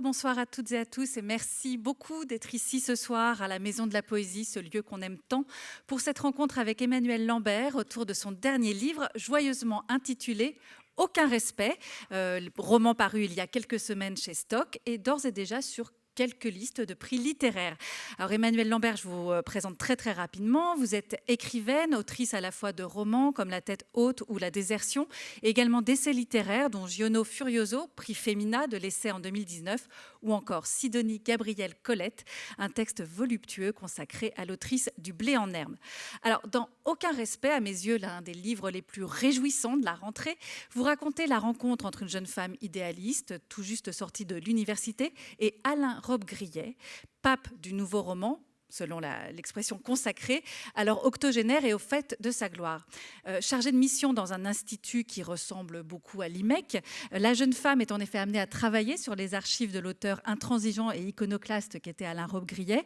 Bonsoir à toutes et à tous et merci beaucoup d'être ici ce soir à la Maison de la Poésie, ce lieu qu'on aime tant, pour cette rencontre avec Emmanuel Lambert autour de son dernier livre, joyeusement intitulé « Aucun respect », roman paru il y a quelques semaines chez Stock et d'ores et déjà sur quelques listes de prix littéraires. Alors Emmanuel Lambert, je vous présente très rapidement. Vous êtes écrivaine, autrice à la fois de romans comme La tête haute ou La désertion, et également d'essais littéraires dont Giono Furioso, prix Femina de l'essai en 2019, ou encore Sidonie Gabrielle Colette, un texte voluptueux consacré à l'autrice du Blé en herbe. Alors dans Aucun respect, à mes yeux l'un des livres les plus réjouissants de la rentrée, vous racontez la rencontre entre une jeune femme idéaliste, tout juste sortie de l'université, et Alain Robbe-Grillet, pape du nouveau roman, selon l'expression consacrée, alors octogénaire et au fait de sa gloire. Chargée de mission dans un institut qui ressemble beaucoup à l'IMEC, la jeune femme est en effet amenée à travailler sur les archives de l'auteur intransigeant et iconoclaste qu'était Alain Robbe-Grillet,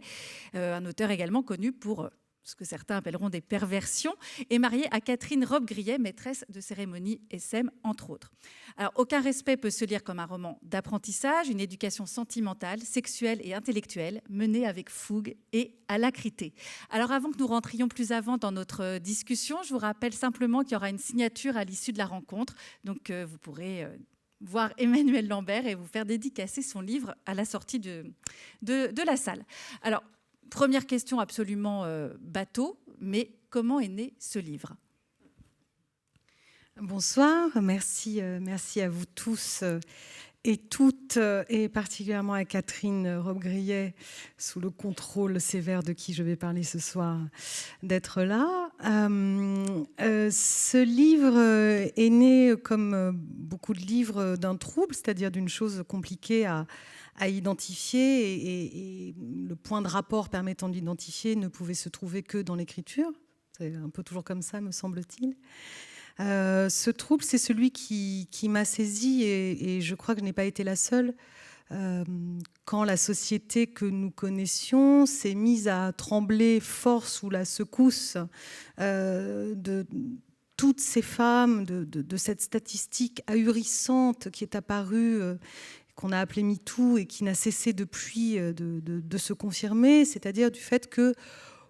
un auteur également connu pour ce que certains appelleront des perversions, et mariée à Catherine Robbe-Grillet, maîtresse de cérémonie SM, entre autres. Alors, Aucun respect peut se lire comme un roman d'apprentissage, une éducation sentimentale, sexuelle et intellectuelle, menée avec fougue et alacrité. Alors, avant que nous rentrions plus avant dans notre discussion, je vous rappelle simplement qu'il y aura une signature à l'issue de la rencontre, donc vous pourrez voir Emmanuel Lambert et vous faire dédicacer son livre à la sortie de la salle. Alors, première question absolument bateau, mais comment est né ce livre ? Bonsoir, merci à vous tous et toutes, et particulièrement à Catherine Robbe-Grillet, sous le contrôle sévère de qui je vais parler ce soir, d'être là. Ce livre est né, comme beaucoup de livres, d'un trouble, c'est-à-dire d'une chose compliquée à identifier, et le point de rapport permettant d'identifier ne pouvait se trouver que dans l'écriture. C'est un peu toujours comme ça, me semble-t-il. Ce trouble, c'est celui qui m'a saisie, et je crois que je n'ai pas été la seule, quand la société que nous connaissions s'est mise à trembler fort sous la secousse de toutes ces femmes, de cette statistique ahurissante qui est apparue, qu'on a appelé MeToo et qui n'a cessé depuis de se confirmer, c'est-à-dire du fait que,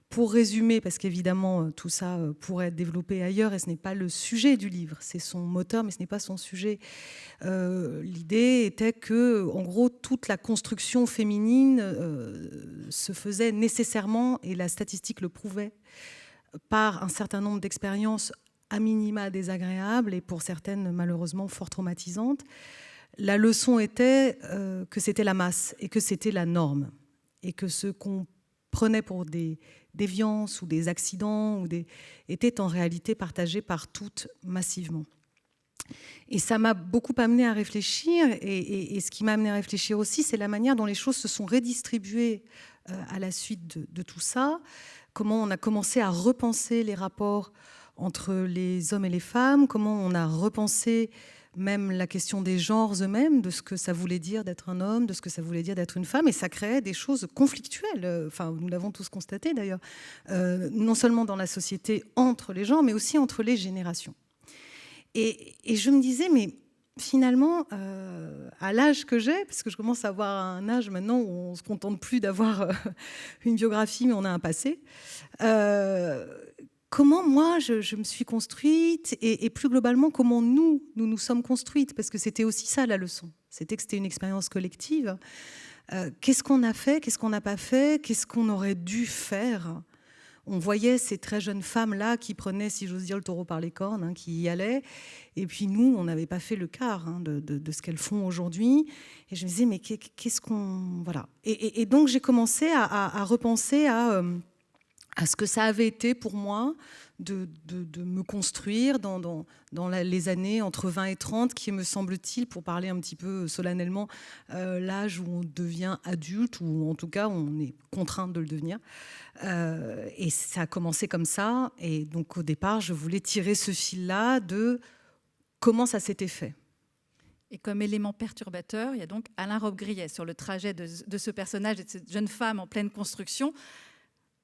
pour résumer, parce qu'évidemment tout ça pourrait être développé ailleurs et ce n'est pas le sujet du livre, c'est son moteur mais ce n'est pas son sujet. L'idée était que, en gros, toute la construction féminine se faisait nécessairement, et la statistique le prouvait, par un certain nombre d'expériences à minima désagréables et pour certaines malheureusement fort traumatisantes. La leçon était que c'était la masse et que c'était la norme, et que ce qu'on prenait pour des déviances ou des accidents était en réalité partagé par toutes massivement. Et ça m'a beaucoup amené à réfléchir, et ce qui m'a amené à réfléchir aussi, c'est la manière dont les choses se sont redistribuées à la suite de tout ça, comment on a commencé à repenser les rapports entre les hommes et les femmes, comment on a repensé même la question des genres eux-mêmes, de ce que ça voulait dire d'être un homme, de ce que ça voulait dire d'être une femme, et ça créait des choses conflictuelles. Enfin, nous l'avons tous constaté d'ailleurs, non seulement dans la société entre les genres, mais aussi entre les générations. Et je me disais, mais finalement, à l'âge que j'ai, parce que je commence à avoir un âge maintenant où on ne se contente plus d'avoir une biographie, mais on a un passé, comment moi je me suis construite, et plus globalement comment nous sommes construites, parce que c'était aussi ça la leçon, c'était que c'était une expérience collective. Qu'est-ce qu'on a fait, qu'est-ce qu'on n'a pas fait, qu'est-ce qu'on aurait dû faire? On voyait ces très jeunes femmes-là qui prenaient, si j'ose dire, le taureau par les cornes, qui y allaient, et puis nous, on n'avait pas fait le quart de ce qu'elles font aujourd'hui, et je me disais, mais qu'est-ce qu'on... Voilà. Et donc j'ai commencé à repenser à ce que ça avait été pour moi de me construire dans les années entre 20 et 30, qui me semble-t-il, pour parler un petit peu solennellement, l'âge où on devient adulte, ou en tout cas on est contraint de le devenir. Et ça a commencé comme ça, et donc au départ je voulais tirer ce fil-là de comment ça s'était fait. Et comme élément perturbateur, il y a donc Alain Robbe-Grillet sur le trajet de ce personnage et de cette jeune femme en pleine construction.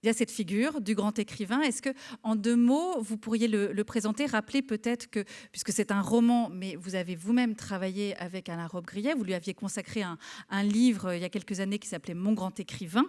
Il y a cette figure du grand écrivain. Est-ce que, en 2 mots, vous pourriez le présenter, rappeler peut-être que, puisque c'est un roman, mais vous avez vous-même travaillé avec Alain Robbe-Grillet, vous lui aviez consacré un livre il y a quelques années qui s'appelait Mon grand écrivain.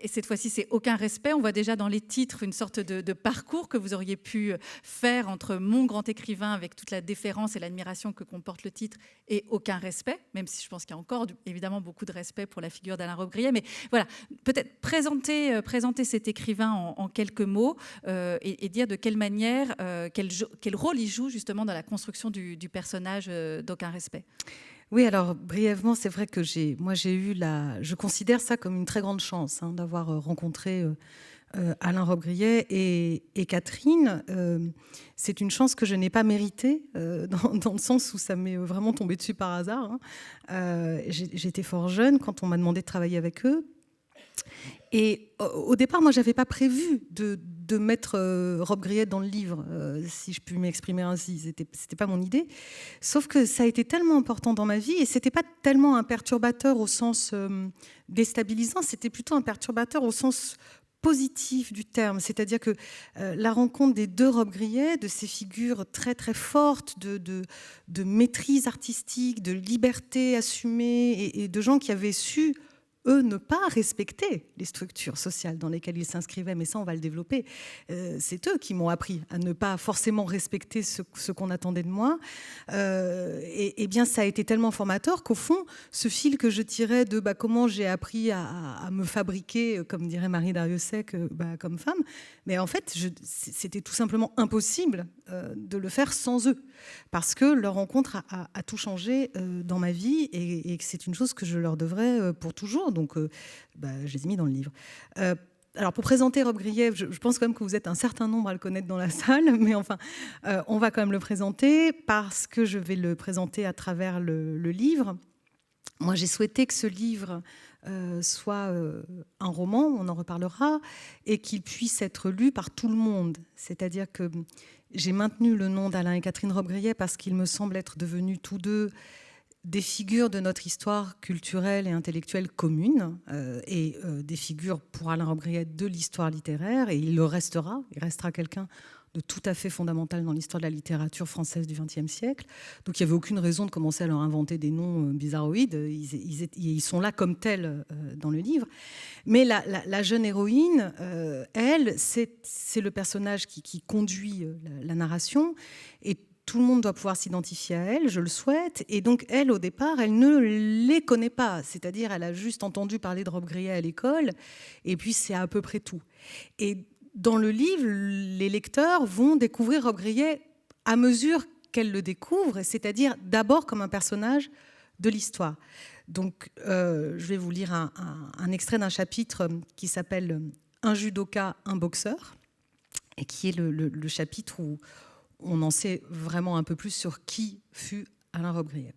Et cette fois-ci, c'est Aucun respect. On voit déjà dans les titres une sorte de parcours que vous auriez pu faire entre Mon grand écrivain, avec toute la déférence et l'admiration que comporte le titre, et Aucun respect, même si je pense qu'il y a encore évidemment beaucoup de respect pour la figure d'Alain Robbe-Grillet. Mais voilà, peut-être présenter cet écrivain en quelques mots et dire de quelle manière, quel rôle il joue justement dans la construction du personnage d'Aucun respect. Oui, alors brièvement, c'est vrai que je considère ça comme une très grande chance d'avoir rencontré Alain Robbe-Grillet et Catherine. C'est une chance que je n'ai pas méritée dans le sens où ça m'est vraiment tombé dessus par hasard. J'étais fort jeune quand on m'a demandé de travailler avec eux. Et au départ, moi, je n'avais pas prévu de mettre Robbe-Grillet dans le livre, si je puis m'exprimer ainsi. C'était pas mon idée. Sauf que ça a été tellement important dans ma vie, et c'était pas tellement un perturbateur au sens déstabilisant, c'était plutôt un perturbateur au sens positif du terme. C'est-à-dire que la rencontre des 2 Robbe-Grillet, de ces figures très très fortes, de maîtrise artistique, de liberté assumée, et de gens qui avaient su eux, ne pas respecter les structures sociales dans lesquelles ils s'inscrivaient, mais ça, on va le développer. C'est eux qui m'ont appris à ne pas forcément respecter ce qu'on attendait de moi. Et bien, ça a été tellement formateur qu'au fond, ce fil que je tirais de comment j'ai appris à me fabriquer, comme dirait Marie Dariussec, comme femme, mais en fait, c'était tout simplement impossible de le faire sans eux, parce que leur rencontre a tout changé dans ma vie, et c'est une chose que je leur devrais pour toujours. Donc, je les ai mis dans le livre. Alors, pour présenter Robbe-Grillet, je pense quand même que vous êtes un certain nombre à le connaître dans la salle, mais enfin, on va quand même le présenter parce que je vais le présenter à travers le livre. Moi, j'ai souhaité que ce livre soit un roman, on en reparlera, et qu'il puisse être lu par tout le monde. C'est-à-dire que j'ai maintenu le nom d'Alain et Catherine Robbe-Grillet parce qu'ils me semblent être devenus tous deux des figures de notre histoire culturelle et intellectuelle commune, et des figures pour Alain Robbe-Grillet de l'histoire littéraire, et il restera quelqu'un de tout à fait fondamental dans l'histoire de la littérature française du XXe siècle. Donc il n'y avait aucune raison de commencer à leur inventer des noms bizarroïdes. Ils sont là comme tels dans le livre. Mais la jeune héroïne, elle, c'est le personnage qui conduit la narration, et tout le monde doit pouvoir s'identifier à elle, je le souhaite. Et donc, elle, au départ, elle ne les connaît pas. C'est-à-dire, elle a juste entendu parler de Robbe-Grillet à l'école, et puis c'est à peu près tout. Et dans le livre, les lecteurs vont découvrir Robbe-Grillet à mesure qu'elle le découvre, c'est-à-dire d'abord comme un personnage de l'histoire. Donc, je vais vous lire un extrait d'un chapitre qui s'appelle « Un judoka, un boxeur », et qui est le chapitre où on en sait vraiment un peu plus sur qui fut Alain Robbe-Grillet.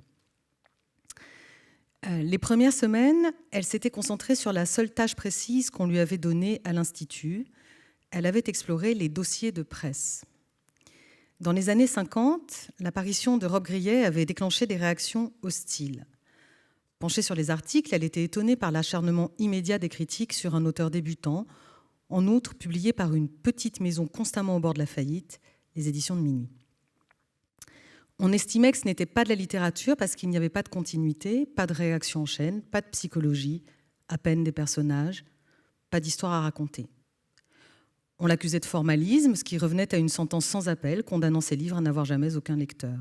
Les premières semaines, elle s'était concentrée sur la seule tâche précise qu'on lui avait donnée à l'Institut. Elle avait exploré les dossiers de presse. Dans les années 50, l'apparition de Robbe-Grillet avait déclenché des réactions hostiles. Penchée sur les articles, elle était étonnée par l'acharnement immédiat des critiques sur un auteur débutant, en outre publié par une petite maison constamment au bord de la faillite, les éditions de Minuit. On estimait que ce n'était pas de la littérature parce qu'il n'y avait pas de continuité, pas de réaction en chaîne, pas de psychologie, à peine des personnages, pas d'histoire à raconter. On l'accusait de formalisme, ce qui revenait à une sentence sans appel, condamnant ses livres à n'avoir jamais aucun lecteur.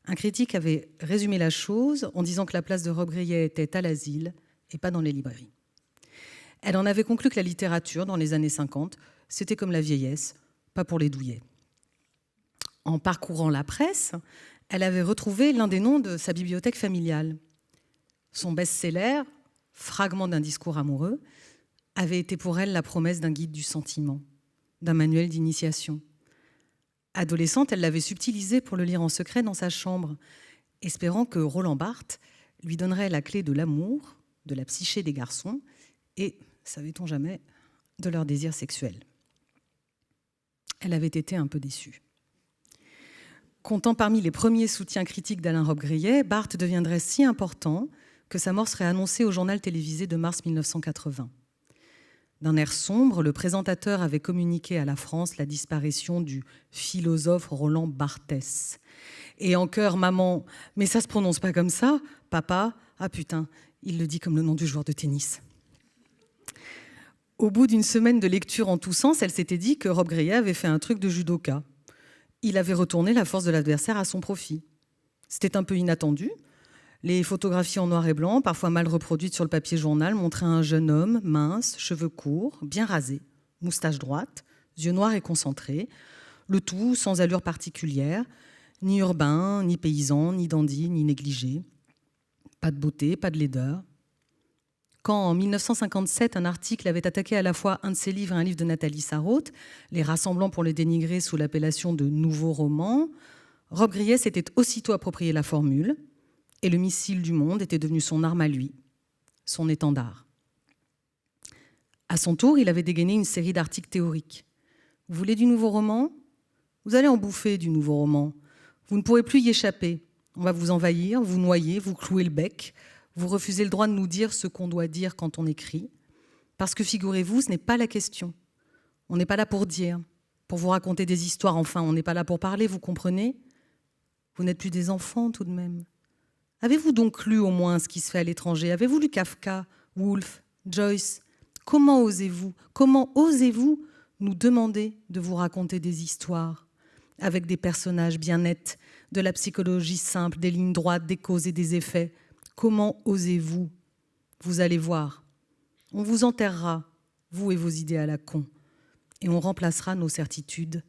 Un critique avait résumé la chose en disant que la place de Robbe-Grillet était à l'asile et pas dans les librairies. Elle en avait conclu que la littérature, dans les années 50, c'était comme la vieillesse, pas pour les douillets. En parcourant la presse, elle avait retrouvé l'un des noms de sa bibliothèque familiale. Son best-seller, Fragment d'un discours amoureux, avait été pour elle la promesse d'un guide du sentiment, d'un manuel d'initiation. Adolescente, elle l'avait subtilisé pour le lire en secret dans sa chambre, espérant que Roland Barthes lui donnerait la clé de l'amour, de la psyché des garçons et, savait-on jamais, de leur désir sexuel. Elle avait été un peu déçue. Comptant parmi les premiers soutiens critiques d'Alain Robbe-Grillet, Barthes deviendrait si important que sa mort serait annoncée au journal télévisé de mars 1980. D'un air sombre, le présentateur avait communiqué à la France la disparition du philosophe Roland Barthès. Et en chœur, maman, mais ça se prononce pas comme ça. Papa, ah putain, il le dit comme le nom du joueur de tennis. Au bout d'une semaine de lecture en tous sens, elle s'était dit que Rob Grillet avait fait un truc de judoka. Il avait retourné la force de l'adversaire à son profit. C'était un peu inattendu. Les photographies en noir et blanc, parfois mal reproduites sur le papier journal, montraient un jeune homme, mince, cheveux courts, bien rasé, moustache droite, yeux noirs et concentrés, le tout sans allure particulière, ni urbain, ni paysan, ni dandy, ni négligé. Pas de beauté, pas de laideur. Quand, en 1957, un article avait attaqué à la fois un de ses livres et un livre de Nathalie Sarraute, les rassemblant pour les dénigrer sous l'appellation de nouveaux romans, Rob Grillet s'était aussitôt approprié la formule, et le missile du monde était devenu son arme à lui, son étendard. À son tour, il avait dégainé une série d'articles théoriques. Vous voulez du nouveau roman ? Vous allez en bouffer du nouveau roman. Vous ne pourrez plus y échapper. On va vous envahir, vous noyer, vous clouer le bec. Vous refusez le droit de nous dire ce qu'on doit dire quand on écrit. Parce que, figurez-vous, ce n'est pas la question. On n'est pas là pour dire, pour vous raconter des histoires, enfin, on n'est pas là pour parler, vous comprenez ? Vous n'êtes plus des enfants, tout de même. Avez-vous donc lu au moins ce qui se fait à l'étranger ? Avez-vous lu Kafka, Woolf, Joyce ? Comment osez-vous nous demander de vous raconter des histoires avec des personnages bien nets, de la psychologie simple, des lignes droites, des causes et des effets ? Comment osez-vous ? Vous allez voir. On vous enterrera, vous et vos idées à la con, et on remplacera nos certitudes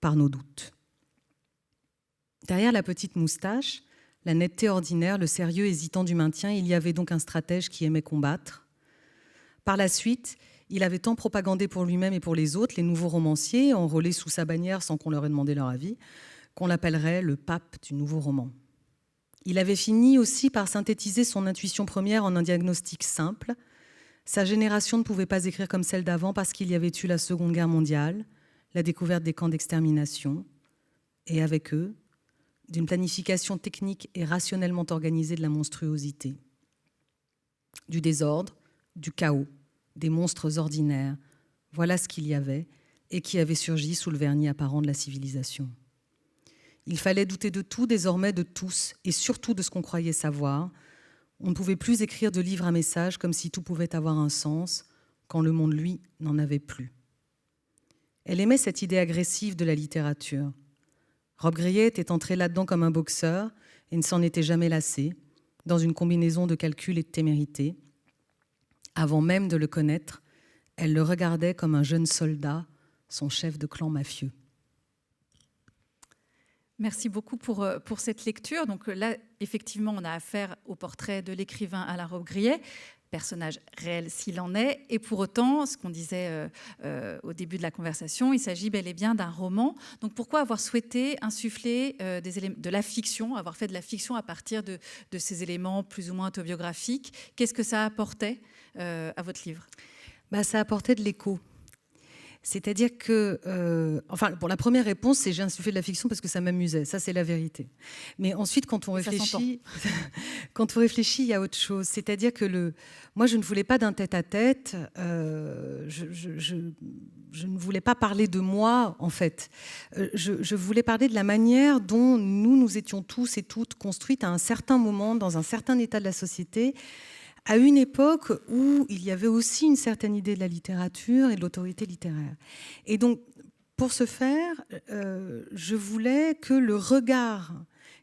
par nos doutes. Derrière la petite moustache, la netteté ordinaire, le sérieux hésitant du maintien, il y avait donc un stratège qui aimait combattre. Par la suite, il avait tant propagandé pour lui-même et pour les autres, les nouveaux romanciers, enrôlés sous sa bannière sans qu'on leur ait demandé leur avis, qu'on l'appellerait le pape du nouveau roman. Il avait fini aussi par synthétiser son intuition première en un diagnostic simple. Sa génération ne pouvait pas écrire comme celle d'avant parce qu'il y avait eu la Seconde Guerre mondiale, la découverte des camps d'extermination, et avec eux, d'une planification technique et rationnellement organisée de la monstruosité. Du désordre, du chaos, des monstres ordinaires, voilà ce qu'il y avait et qui avait surgi sous le vernis apparent de la civilisation. Il fallait douter de tout, désormais de tous, et surtout de ce qu'on croyait savoir. On ne pouvait plus écrire de livres à message comme si tout pouvait avoir un sens, quand le monde, lui, n'en avait plus. Elle aimait cette idée agressive de la littérature. Rob Grillet était entré là-dedans comme un boxeur et ne s'en était jamais lassé, dans une combinaison de calcul et de témérité. Avant même de le connaître, elle le regardait comme un jeune soldat, son chef de clan mafieux. Merci beaucoup pour cette lecture. Donc là, effectivement, on a affaire au portrait de l'écrivain Alain Rob Grillet, personnage réel s'il en est. Et pour autant, ce qu'on disait au début de la conversation, il s'agit bel et bien d'un roman. Donc pourquoi avoir souhaité insuffler de la fiction, avoir fait de la fiction à partir de ces éléments plus ou moins autobiographiques ? Qu'est-ce que ça apportait à votre livre ? Ça apportait de l'écho. C'est-à-dire que, pour la première réponse, c'est j'ai insufflé de la fiction parce que ça m'amusait. Ça, c'est la vérité. Mais ensuite, quand on réfléchit, il y a autre chose. C'est-à-dire que moi, je ne voulais pas d'un tête-à-tête. Je ne voulais pas parler de moi, en fait. Je voulais parler de la manière dont nous étions tous et toutes construites à un certain moment, dans un certain état de la société, à une époque où il y avait aussi une certaine idée de la littérature et de l'autorité littéraire. Et donc, pour ce faire, je voulais que le regard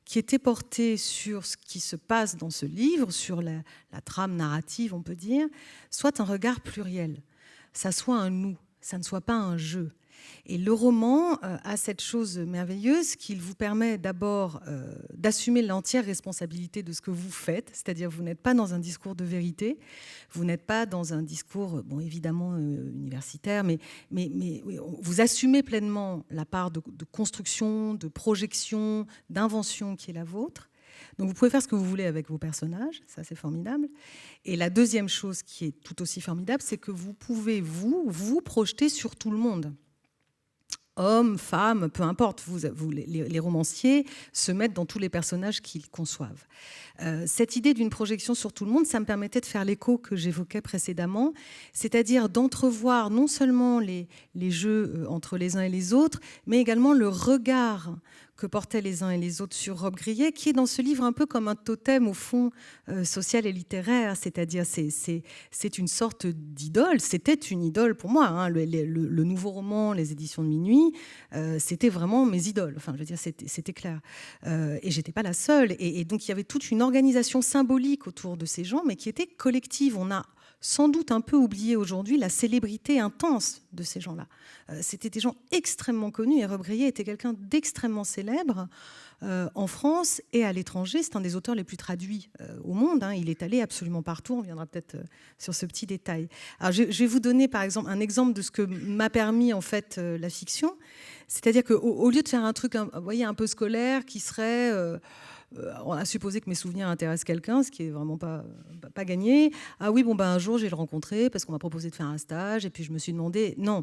qui était porté sur ce qui se passe dans ce livre, sur la trame narrative, on peut dire, soit un regard pluriel. Ça soit un nous, ça ne soit pas un je. Et le roman a cette chose merveilleuse qu'il vous permet d'abord d'assumer l'entière responsabilité de ce que vous faites, c'est-à-dire vous n'êtes pas dans un discours de vérité, vous n'êtes pas dans un discours, évidemment universitaire, mais vous assumez pleinement la part de construction, de projection, d'invention qui est la vôtre. Donc vous pouvez faire ce que vous voulez avec vos personnages, ça c'est formidable. Et la deuxième chose qui est tout aussi formidable, c'est que vous pouvez vous projeter sur tout le monde. Hommes, femmes, peu importe, les romanciers se mettent dans tous les personnages qu'ils conçoivent. Cette idée d'une projection sur tout le monde, ça me permettait de faire l'écho que j'évoquais précédemment, c'est-à-dire d'entrevoir non seulement les jeux entre les uns et les autres, mais également le regard que portaient les uns et les autres sur Rob Grillet, qui est dans ce livre un peu comme un totem au fond social et littéraire, c'est-à-dire c'est une sorte d'idole, c'était une idole pour moi, hein. Le nouveau roman, les éditions de Minuit, c'était vraiment mes idoles, enfin je veux dire c'était clair, et j'étais pas la seule, et donc il y avait toute une organisation symbolique autour de ces gens, mais qui était collective. On a sans doute un peu oublié aujourd'hui la célébrité intense de ces gens-là. C'était des gens extrêmement connus, et Rob Grillet était quelqu'un d'extrêmement célèbre en France et à l'étranger. C'est un des auteurs les plus traduits au monde, hein. Il est allé absolument partout. On reviendra peut-être sur ce petit détail. Alors, je vais vous donner par exemple un exemple de ce que m'a permis en fait la fiction. C'est-à-dire qu'au lieu de faire un truc vous voyez, un peu scolaire qui serait... on a supposé que mes souvenirs intéressent quelqu'un, ce qui est vraiment pas gagné. Ah oui, bon, un jour, j'ai le rencontré parce qu'on m'a proposé de faire un stage, et puis je me suis demandé... Non,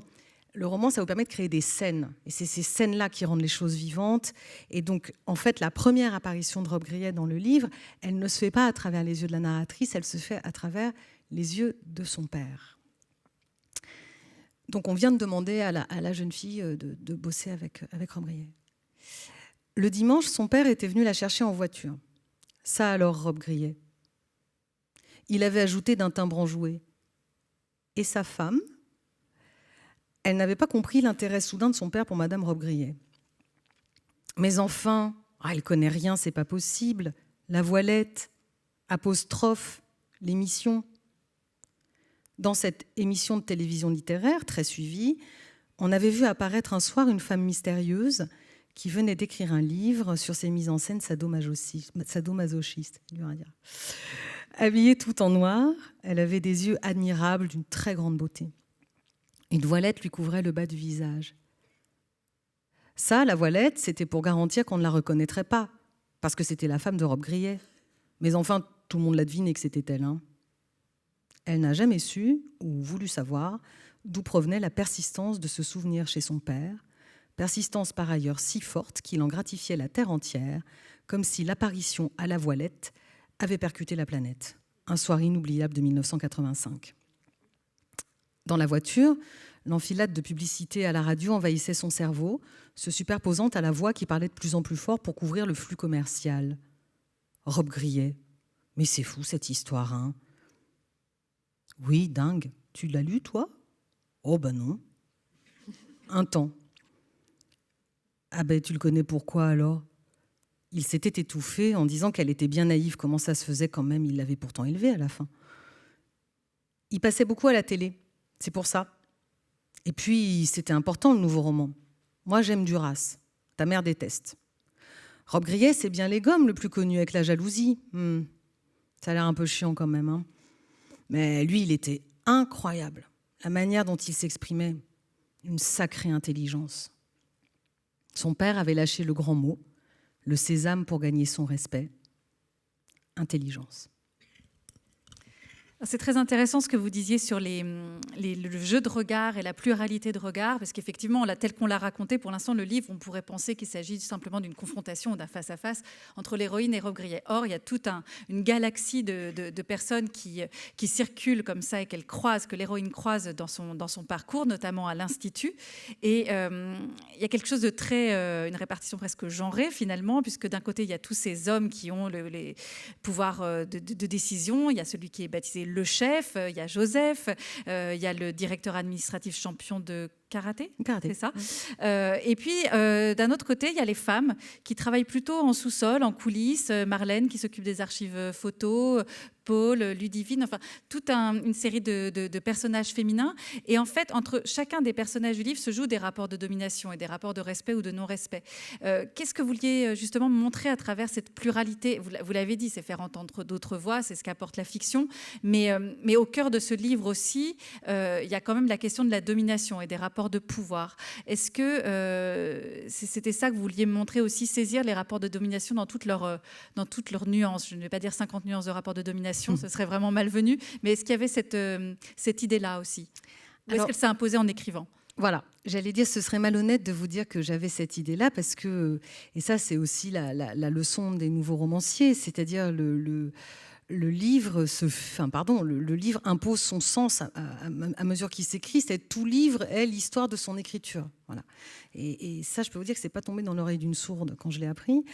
le roman, ça vous permet de créer des scènes. Et c'est ces scènes-là qui rendent les choses vivantes. Et donc, en fait, la première apparition de Rob Grillet dans le livre, elle ne se fait pas à travers les yeux de la narratrice, elle se fait à travers les yeux de son père. Donc, on vient de demander à la jeune fille de bosser avec Rob Grillet. Le dimanche, son père était venu la chercher en voiture. Ça alors, Rob Grillet. Il avait ajouté d'un timbre enjoué. Et sa femme, elle n'avait pas compris l'intérêt soudain de son père pour Madame Rob Grillet. Mais enfin, elle connaît rien, c'est pas possible. La voilette, apostrophe, l'émission. Dans cette émission de télévision littéraire, très suivie, on avait vu apparaître un soir une femme mystérieuse qui venait d'écrire un livre sur ses mises en scène sadomasochistes. Habillée tout en noir, elle avait des yeux admirables d'une très grande beauté. Une voilette lui couvrait le bas du visage. Ça, la voilette, c'était pour garantir qu'on ne la reconnaîtrait pas, parce que c'était la femme de Rob Grillet. Mais enfin, tout le monde l'a deviné que c'était elle. Hein. Elle n'a jamais su, ou voulu savoir, d'où provenait la persistance de ce souvenir chez son père, persistance par ailleurs si forte qu'il en gratifiait la Terre entière, comme si l'apparition à la voilette avait percuté la planète. Un soir inoubliable de 1985. Dans la voiture, l'enfilade de publicité à la radio envahissait son cerveau, se superposant à la voix qui parlait de plus en plus fort pour couvrir le flux commercial. Rob Grillet. Mais c'est fou cette histoire, hein? Oui, dingue. Tu l'as lu, toi? Oh, ben non. Un temps. Ah ben, tu le connais pourquoi alors? Il s'était étouffé en disant qu'elle était bien naïve. Comment ça se faisait quand même? Il l'avait pourtant élevée à la fin. Il passait beaucoup à la télé. C'est pour ça. Et puis, c'était important, le nouveau roman. Moi, j'aime Duras. Ta mère déteste. Rob Grillet, c'est bien Les Gommes, le plus connu, avec La jalousie. Ça a l'air un peu chiant quand même. Hein. Mais lui, il était incroyable. La manière dont il s'exprimait, une sacrée intelligence. Son père avait lâché le grand mot, le sésame pour gagner son respect. Intelligence. C'est très intéressant ce que vous disiez sur le jeu de regard et la pluralité de regard, parce qu'effectivement, tel qu'on l'a raconté, pour l'instant, le livre, on pourrait penser qu'il s'agit simplement d'une confrontation, d'un face-à-face entre l'héroïne et Rob Grillet. Or, il y a toute une galaxie de personnes qui circulent comme ça et qu'elle croise, que l'héroïne croise dans son parcours, notamment à l'Institut. Et il y a quelque chose de très... une répartition presque genrée, finalement, puisque d'un côté, il y a tous ces hommes qui ont les pouvoirs de décision. Il y a celui qui est baptisé le chef, il y a Joseph, il y a le directeur administratif champion de karaté, c'est ça. Et puis, d'un autre côté, il y a les femmes qui travaillent plutôt en sous-sol, en coulisses. Marlène qui s'occupe des archives photos, Paul, Ludivine, enfin, toute une série de personnages féminins. Et en fait, entre chacun des personnages du livre se jouent des rapports de domination et des rapports de respect ou de non-respect. Qu'est-ce que vous vouliez justement montrer à travers cette pluralité? Vous l'avez dit, c'est faire entendre d'autres voix, c'est ce qu'apporte la fiction. Mais au cœur de ce livre aussi, il y a quand même la question de la domination et des rapports de pouvoir. Est-ce que c'était ça que vous vouliez montrer aussi, saisir les rapports de domination dans toutes leurs nuances? Je ne vais pas dire 50 nuances de rapports de domination, ce serait vraiment malvenu, mais est-ce qu'il y avait cette idée-là aussi? Ou est-ce qu'elle s'est imposée en écrivant? Voilà, j'allais dire, ce serait malhonnête de vous dire que j'avais cette idée-là, parce que, et ça c'est aussi la leçon des nouveaux romanciers, c'est-à-dire le livre le livre impose son sens à mesure qu'il s'écrit. Tout livre est l'histoire de son écriture. Voilà. Et ça, je peux vous dire que c'est pas tombé dans l'oreille d'une sourde quand je l'ai appris,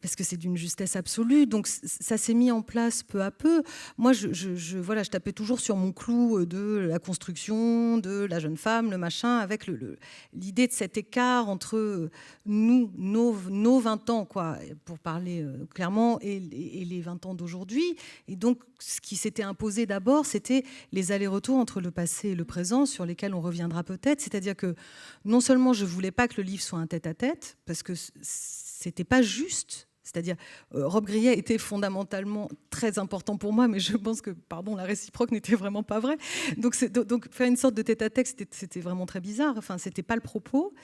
parce que c'est d'une justesse absolue. Donc ça s'est mis en place peu à peu. Moi, je tapais toujours sur mon clou de la construction, de la jeune femme, le machin, avec l'idée de cet écart entre nous, nos 20 ans, quoi, pour parler clairement, et les 20 ans d'aujourd'hui. Et donc, ce qui s'était imposé d'abord, c'était les allers-retours entre le passé et le présent, sur lesquels on reviendra peut-être. C'est-à-dire que non seulement je voulais pas que le livre soit un tête-à-tête, parce que c'était pas juste. C'est-à-dire, Rob Grillet était fondamentalement très important pour moi, mais je pense que, la réciproque n'était vraiment pas vraie. Donc faire une sorte de tête-à-tête, c'était vraiment très bizarre. Enfin, c'était pas le propos.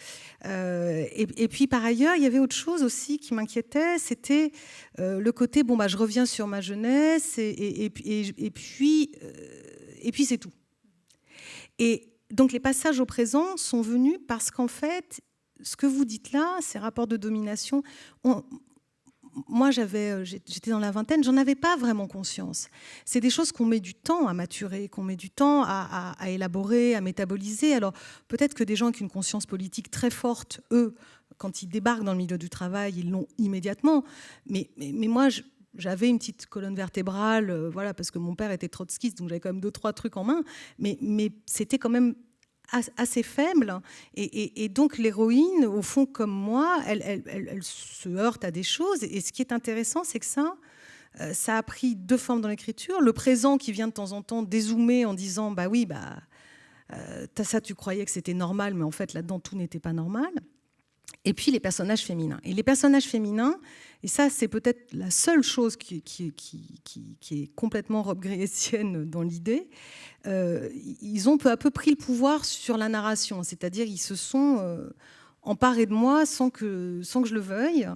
Et puis, par ailleurs, il y avait autre chose aussi qui m'inquiétait, c'était le côté, je reviens sur ma jeunesse, et puis c'est tout. Et donc, les passages au présent sont venus parce qu'en fait, ce que vous dites là, ces rapports de domination, moi, j'étais dans la vingtaine, j'en avais pas vraiment conscience. C'est des choses qu'on met du temps à maturer, qu'on met du temps à élaborer, à métaboliser. Alors, peut-être que des gens avec une conscience politique très forte, eux, quand ils débarquent dans le milieu du travail, ils l'ont immédiatement. Mais moi, j'avais une petite colonne vertébrale, voilà, parce que mon père était trotskiste, donc j'avais quand même 2-3 trucs en main. Mais c'était quand même assez faible, et donc l'héroïne, au fond, comme moi, elle se heurte à des choses, et ce qui est intéressant, c'est que ça a pris 2 formes dans l'écriture. Le présent qui vient de temps en temps dézoomer en disant ça, tu croyais que c'était normal, mais en fait là-dedans tout n'était pas normal. Et puis les personnages féminins. Et les personnages féminins, et ça c'est peut-être la seule chose qui est complètement robbe-gréessienne dans l'idée, ils ont peu à peu pris le pouvoir sur la narration, c'est-à-dire ils se sont emparés de moi sans que je le veuille,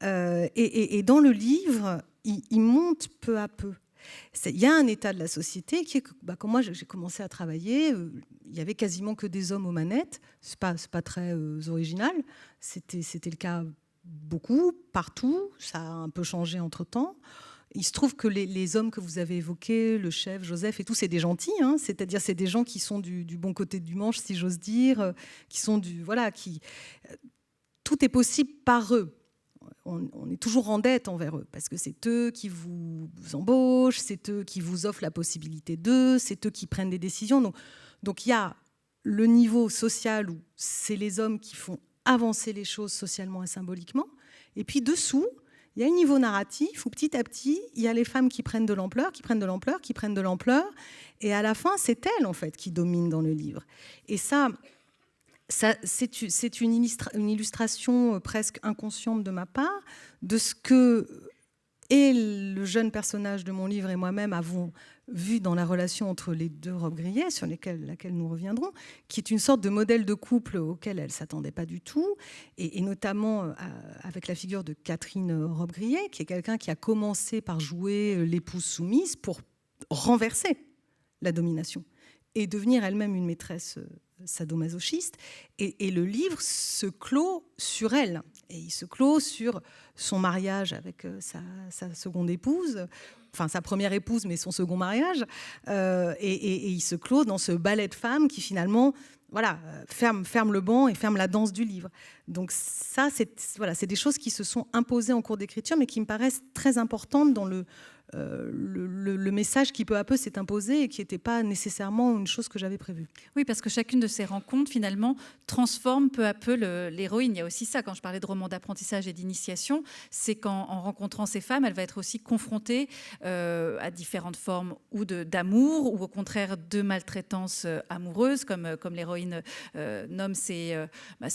et dans le livre, ils montent peu à peu. Il y a un état de la société qui est que, quand moi j'ai commencé à travailler, il y avait quasiment que des hommes aux manettes. C'est pas très original. C'était le cas beaucoup, partout. Ça a un peu changé entre-temps. Il se trouve que les hommes que vous avez évoqués, le chef, Joseph et tout, c'est des gentils. C'est-à-dire, c'est des gens qui sont du bon côté du manche, si j'ose dire, qui sont tout est possible par eux. On est toujours en dette envers eux, parce que c'est eux qui vous embauchent, c'est eux qui vous offrent la possibilité d'eux, c'est eux qui prennent des décisions. Donc il y a le niveau social où c'est les hommes qui font avancer les choses socialement et symboliquement. Et puis dessous, il y a un niveau narratif où petit à petit, il y a les femmes qui prennent de l'ampleur, qui prennent de l'ampleur, qui prennent de l'ampleur. Et à la fin, c'est elles, en fait, qui dominent dans le livre. Et ça c'est une illustration presque inconsciente de ma part de ce que et le jeune personnage de mon livre et moi-même avons vu dans la relation entre les 2 Rob Grillet, sur laquelle nous reviendrons, qui est une sorte de modèle de couple auquel elle ne s'attendait pas du tout, et notamment avec la figure de Catherine Rob Grillet, qui est quelqu'un qui a commencé par jouer l'épouse soumise pour renverser la domination et devenir elle-même une maîtresse sadomasochiste. Et le livre se clôt sur elle. Et il se clôt sur son mariage avec sa seconde épouse, enfin sa première épouse, mais son second mariage. Et il se clôt dans ce ballet de femmes qui finalement ferme le banc et ferme la danse du livre. Donc ça, c'est des choses qui se sont imposées en cours d'écriture, mais qui me paraissent très importantes dans le message qui peu à peu s'est imposé et qui n'était pas nécessairement une chose que j'avais prévue. Oui, parce que chacune de ces rencontres, finalement, transforme peu à peu l'héroïne. Il y a aussi ça, quand je parlais de roman d'apprentissage et d'initiation, c'est qu'en rencontrant ces femmes, elle va être aussi confrontée à différentes formes ou d'amour, ou au contraire de maltraitance amoureuse, comme l'héroïne nomme ces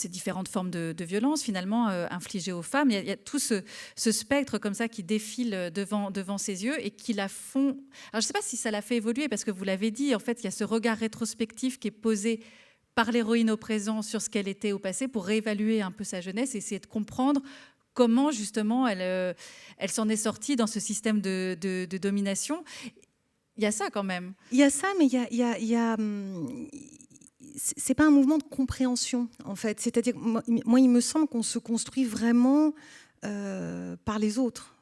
différentes formes de violence, finalement, infligées aux femmes. Il y a tout ce spectre comme ça qui défile devant ses yeux et qui la font... Alors, je ne sais pas si ça l'a fait évoluer, parce que vous l'avez dit, en fait, il y a ce regard rétrospectif qui est posé par l'héroïne au présent sur ce qu'elle était au passé pour réévaluer un peu sa jeunesse et essayer de comprendre comment, justement, elle s'en est sortie dans ce système de domination. Il y a ça, quand même. Il y a ça, mais il y a c'est pas un mouvement de compréhension, en fait. C'est-à-dire, moi, il me semble qu'on se construit vraiment par les autres.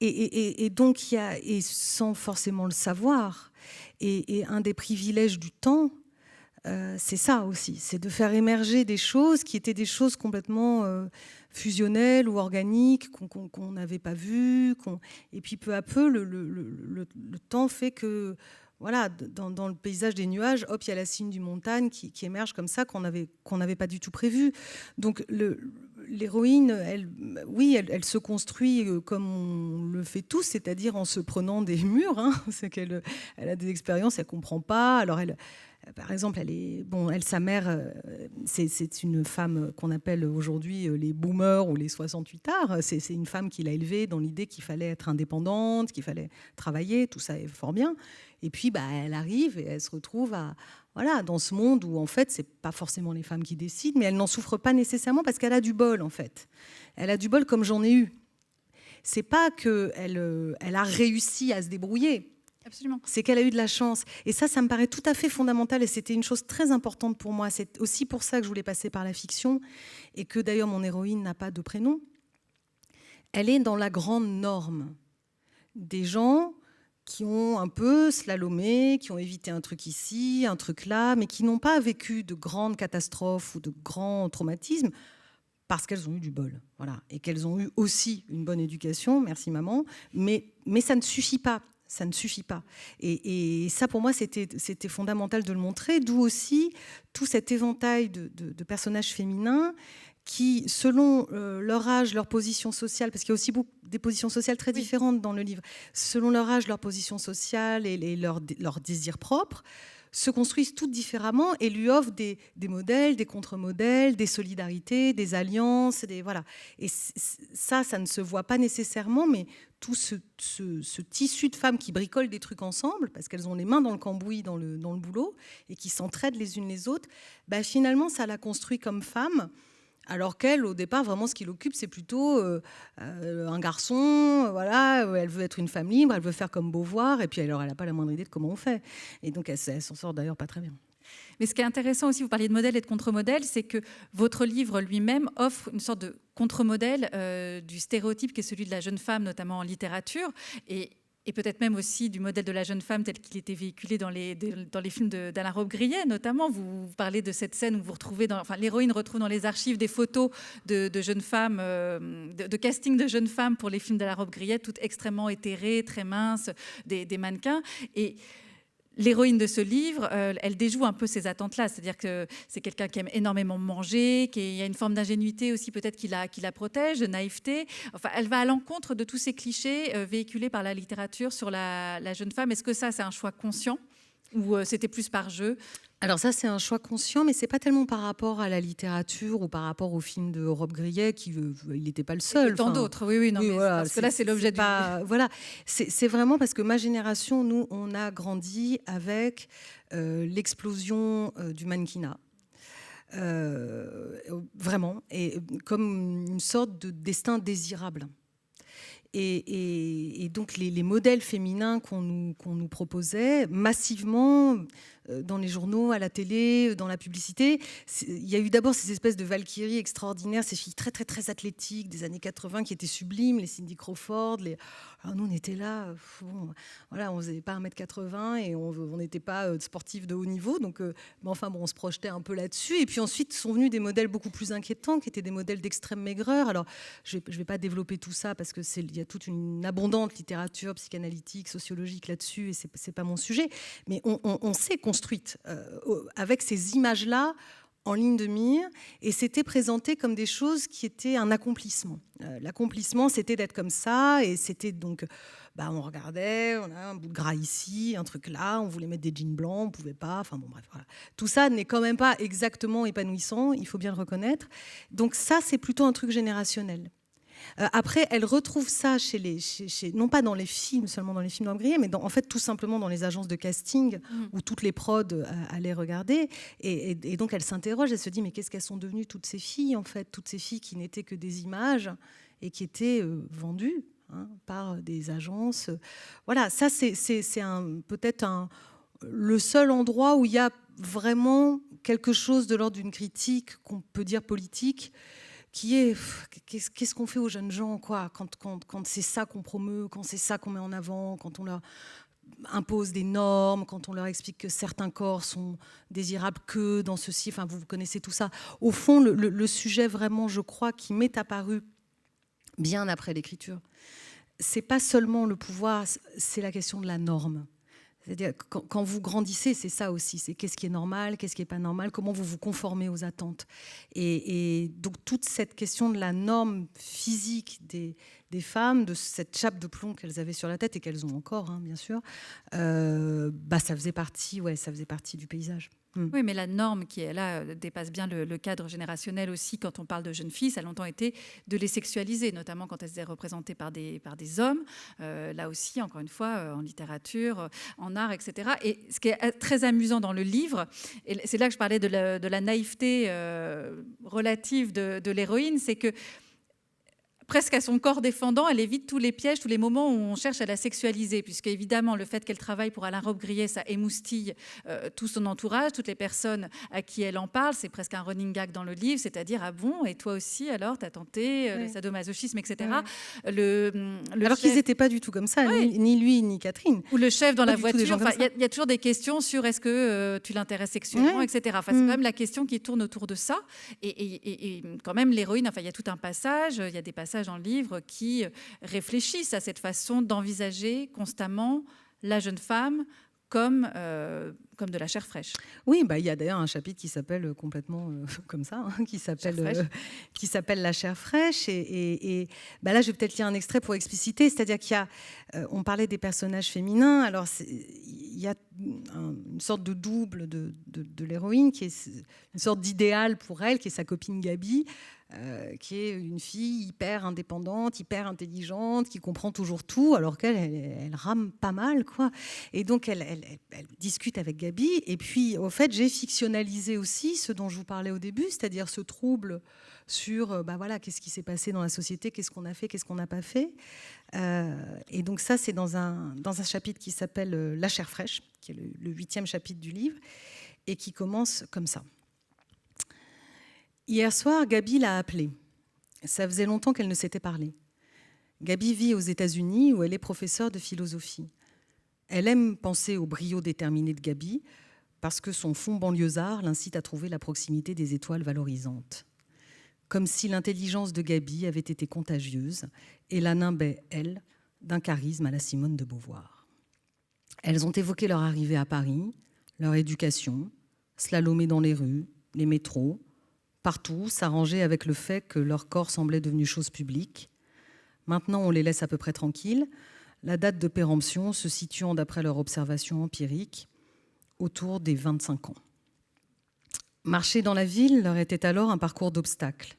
Et donc, et sans forcément le savoir, et un des privilèges du temps, c'est ça aussi, c'est de faire émerger des choses qui étaient des choses complètement fusionnelles ou organiques, qu'on n'avait pas vues. Et puis peu à peu, le temps fait que, voilà, dans le paysage des nuages, hop, il y a la cime du montagne qui émerge comme ça, qu'on n'avait pas du tout prévu. Donc l'héroïne, elle se construit comme on le fait tous, c'est-à-dire en se prenant des murs. Hein. C'est qu'elle a des expériences, elle ne comprend pas. Alors par exemple, sa mère, c'est une femme qu'on appelle aujourd'hui les boomers ou les 68ards. C'est une femme qui l'a élevée dans l'idée qu'il fallait être indépendante, qu'il fallait travailler, tout ça est fort bien. Et puis, elle arrive et elle se retrouve dans ce monde où, en fait, c'est pas forcément les femmes qui décident, mais elle n'en souffre pas nécessairement parce qu'elle a du bol, en fait. Elle a du bol comme j'en ai eu. C'est pas qu'elle a réussi à se débrouiller. Absolument. C'est qu'elle a eu de la chance. Et ça me paraît tout à fait fondamental. Et c'était une chose très importante pour moi. C'est aussi pour ça que je voulais passer par la fiction. Et que d'ailleurs, mon héroïne n'a pas de prénom. Elle est dans la grande norme des gens qui ont un peu slalomé, qui ont évité un truc ici, un truc là, mais qui n'ont pas vécu de grandes catastrophes ou de grands traumatismes parce qu'elles ont eu du bol. Voilà. Et qu'elles ont eu aussi une bonne éducation, merci maman. Mais ça ne suffit pas. Ça ne suffit pas. Et ça, pour moi, c'était fondamental de le montrer, d'où aussi tout cet éventail de personnages féminins qui, selon leur âge, leur position sociale, parce qu'il y a aussi des positions sociales très différentes dans le livre, selon leur âge, leur position sociale et leur désir propre, se construisent toutes différemment et lui offrent des modèles, des contre-modèles, des solidarités, des alliances, voilà. Et ça ne se voit pas nécessairement, mais tout ce tissu de femmes qui bricolent des trucs ensemble, parce qu'elles ont les mains dans le cambouis, dans le boulot, et qui s'entraident les unes les autres, finalement, ça la construit comme femme. Alors qu'elle, au départ, vraiment, ce qui l'occupe, c'est plutôt un garçon. Voilà, elle veut être une femme libre, elle veut faire comme Beauvoir, et puis alors, elle n'a pas la moindre idée de comment on fait. Et donc, elle s'en sort d'ailleurs pas très bien. Mais ce qui est intéressant aussi, vous parliez de modèle et de contre-modèle, c'est que votre livre lui-même offre une sorte de contre-modèle du stéréotype qui est celui de la jeune femme, notamment en littérature, et peut-être même aussi du modèle de la jeune femme tel qu'il était véhiculé dans les films d'Alain Robbe-Grillet, notamment. Vous parlez de cette scène où vous retrouvez, l'héroïne retrouve dans les archives des photos de jeunes femmes, de casting de jeunes femmes pour les films d'Alain Robbe-Grillet, toutes extrêmement éthérées, très minces, des mannequins. Et l'héroïne de ce livre, elle déjoue un peu ces attentes-là. C'est-à-dire que c'est quelqu'un qui aime énormément manger, il y a une forme d'ingénuité aussi peut-être qui la protège, de naïveté. Enfin, elle va à l'encontre de tous ces clichés véhiculés par la littérature sur la jeune femme. Est-ce que ça, c'est un choix conscient ou c'était plus par jeu ? Alors ça, c'est un choix conscient, mais c'est pas tellement par rapport à la littérature ou par rapport au film de Robbe-Grillet, il n'était pas le seul. Tant d'autres, oui, non, mais voilà, parce que là, c'est l'objet du... Voilà, c'est vraiment parce que ma génération, nous, on a grandi avec l'explosion du mannequinat. Vraiment, et comme une sorte de destin désirable. Et donc les modèles féminins qu'on nous proposait massivement dans les journaux, à la télé, dans la publicité, il y a eu d'abord ces espèces de valkyries extraordinaires, ces filles très très très athlétiques des années 80 qui étaient sublimes, les Cindy Crawford. Alors nous on était là, voilà, on faisait pas 1m80 et on n'était pas sportifs de haut niveau, donc on se projetait un peu là-dessus. Et puis ensuite sont venus des modèles beaucoup plus inquiétants, qui étaient des modèles d'extrême maigreur. Alors je vais pas développer tout ça parce que il y a toute une abondante littérature psychanalytique, sociologique là-dessus, et c'est pas mon sujet. Mais on s'est construite avec ces images-là en ligne de mire, et c'était présenté comme des choses qui étaient un accomplissement. L'accomplissement, c'était d'être comme ça, et c'était donc... on regardait, on a un bout de gras ici, un truc là, on voulait mettre des jeans blancs, on pouvait pas, voilà. Tout ça n'est quand même pas exactement épanouissant, il faut bien le reconnaître. Donc ça, c'est plutôt un truc générationnel. Après, elle retrouve ça non pas dans les films, seulement dans les films d'Ambry, mais en fait tout simplement dans les agences de casting où toutes les prods allaient regarder. Et donc elle s'interroge, elle se dit mais qu'est-ce qu'elles sont devenues toutes ces filles en fait, toutes ces filles qui n'étaient que des images et qui étaient vendues par des agences. Voilà, ça c'est peut-être le seul endroit où il y a vraiment quelque chose de l'ordre d'une critique qu'on peut dire politique, qui est qu'est-ce qu'on fait aux jeunes gens, quoi, quand c'est ça qu'on promeut, quand c'est ça qu'on met en avant, quand on leur impose des normes, quand on leur explique que certains corps sont désirables que dans ceci, enfin vous connaissez tout ça. Au fond, le sujet vraiment, je crois, qui m'est apparu bien après l'écriture, c'est pas seulement le pouvoir, c'est la question de la norme. C'est-à-dire quand vous grandissez, c'est ça aussi, c'est qu'est-ce qui est normal, qu'est-ce qui n'est pas normal, comment vous vous conformez aux attentes. Et donc toute cette question de la norme physique des femmes, de cette chape de plomb qu'elles avaient sur la tête et qu'elles ont encore, hein, bien sûr, ça faisait partie du paysage. Oui, mais la norme qui est là dépasse bien le cadre générationnel aussi. Quand on parle de jeunes filles, ça a longtemps été de les sexualiser, notamment quand elles étaient représentées par des hommes. Là aussi, encore une fois, en littérature, en art, etc. Et ce qui est très amusant dans le livre, et c'est là que je parlais de la naïveté relative de l'héroïne, c'est que presque à son corps défendant, elle évite tous les pièges, tous les moments où on cherche à la sexualiser, puisque évidemment le fait qu'elle travaille pour Alain Robbe-Grillet, ça émoustille tout son entourage, toutes les personnes à qui elle en parle. C'est presque un running gag dans le livre, c'est-à-dire ah bon, et toi aussi alors t'as tenté le sadomasochisme, etc. Ouais. Alors qu'ils n'étaient pas du tout comme ça, ni lui ni Catherine. Ou le chef dans la voiture. Il y a toujours des questions sur est-ce que tu l'intéresses sexuellement, etc. Enfin, c'est quand même la question qui tourne autour de ça. Et quand même l'héroïne, enfin il y a tout un passage, il y a des passages dans le livre qui réfléchissent à cette façon d'envisager constamment la jeune femme comme de la chair fraîche. Oui, il y a d'ailleurs un chapitre qui s'appelle complètement comme ça, hein, qui s'appelle La chair fraîche. Et là, je vais peut-être lire un extrait pour expliciter. C'est-à-dire qu'il y a, on parlait des personnages féminins. Alors, il y a une sorte de double de l'héroïne, qui est une sorte d'idéal pour elle, qui est sa copine Gabi. Qui est une fille hyper indépendante, hyper intelligente, qui comprend toujours tout, alors qu'elle elle rame pas mal, quoi. Et donc, elle discute avec Gabi. Et puis, au fait, j'ai fictionnalisé aussi ce dont je vous parlais au début, c'est-à-dire ce trouble sur qu'est-ce qui s'est passé dans la société, qu'est-ce qu'on a fait, qu'est-ce qu'on n'a pas fait. Et donc ça, c'est dans un chapitre qui s'appelle La chair fraîche, qui est le 8e chapitre du livre, et qui commence comme ça. Hier soir, Gabi l'a appelée. Ça faisait longtemps qu'elle ne s'était parlé. Gabi vit aux États-Unis où elle est professeure de philosophie. Elle aime penser au brio déterminé de Gabi parce que son fond banlieusard l'incite à trouver la proximité des étoiles valorisantes. Comme si l'intelligence de Gabi avait été contagieuse et la nimbait, elle, d'un charisme à la Simone de Beauvoir. Elles ont évoqué leur arrivée à Paris, leur éducation, slalomé dans les rues, les métros, partout, s'arranger avec le fait que leur corps semblait devenu chose publique. Maintenant, on les laisse à peu près tranquilles, la date de péremption se situant, d'après leur observation empirique, autour des 25 ans. Marcher dans la ville leur était alors un parcours d'obstacles.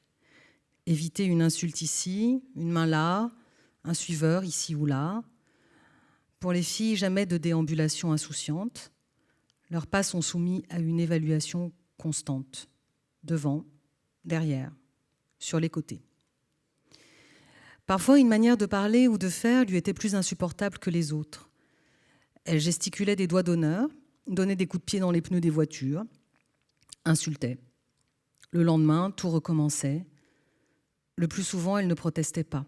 Éviter une insulte ici, une main là, un suiveur ici ou là. Pour les filles, jamais de déambulation insouciante. Leurs pas sont soumis à une évaluation constante. Devant, derrière, sur les côtés. Parfois, une manière de parler ou de faire lui était plus insupportable que les autres. Elle gesticulait des doigts d'honneur, donnait des coups de pied dans les pneus des voitures, insultait. Le lendemain, tout recommençait. Le plus souvent, elle ne protestait pas.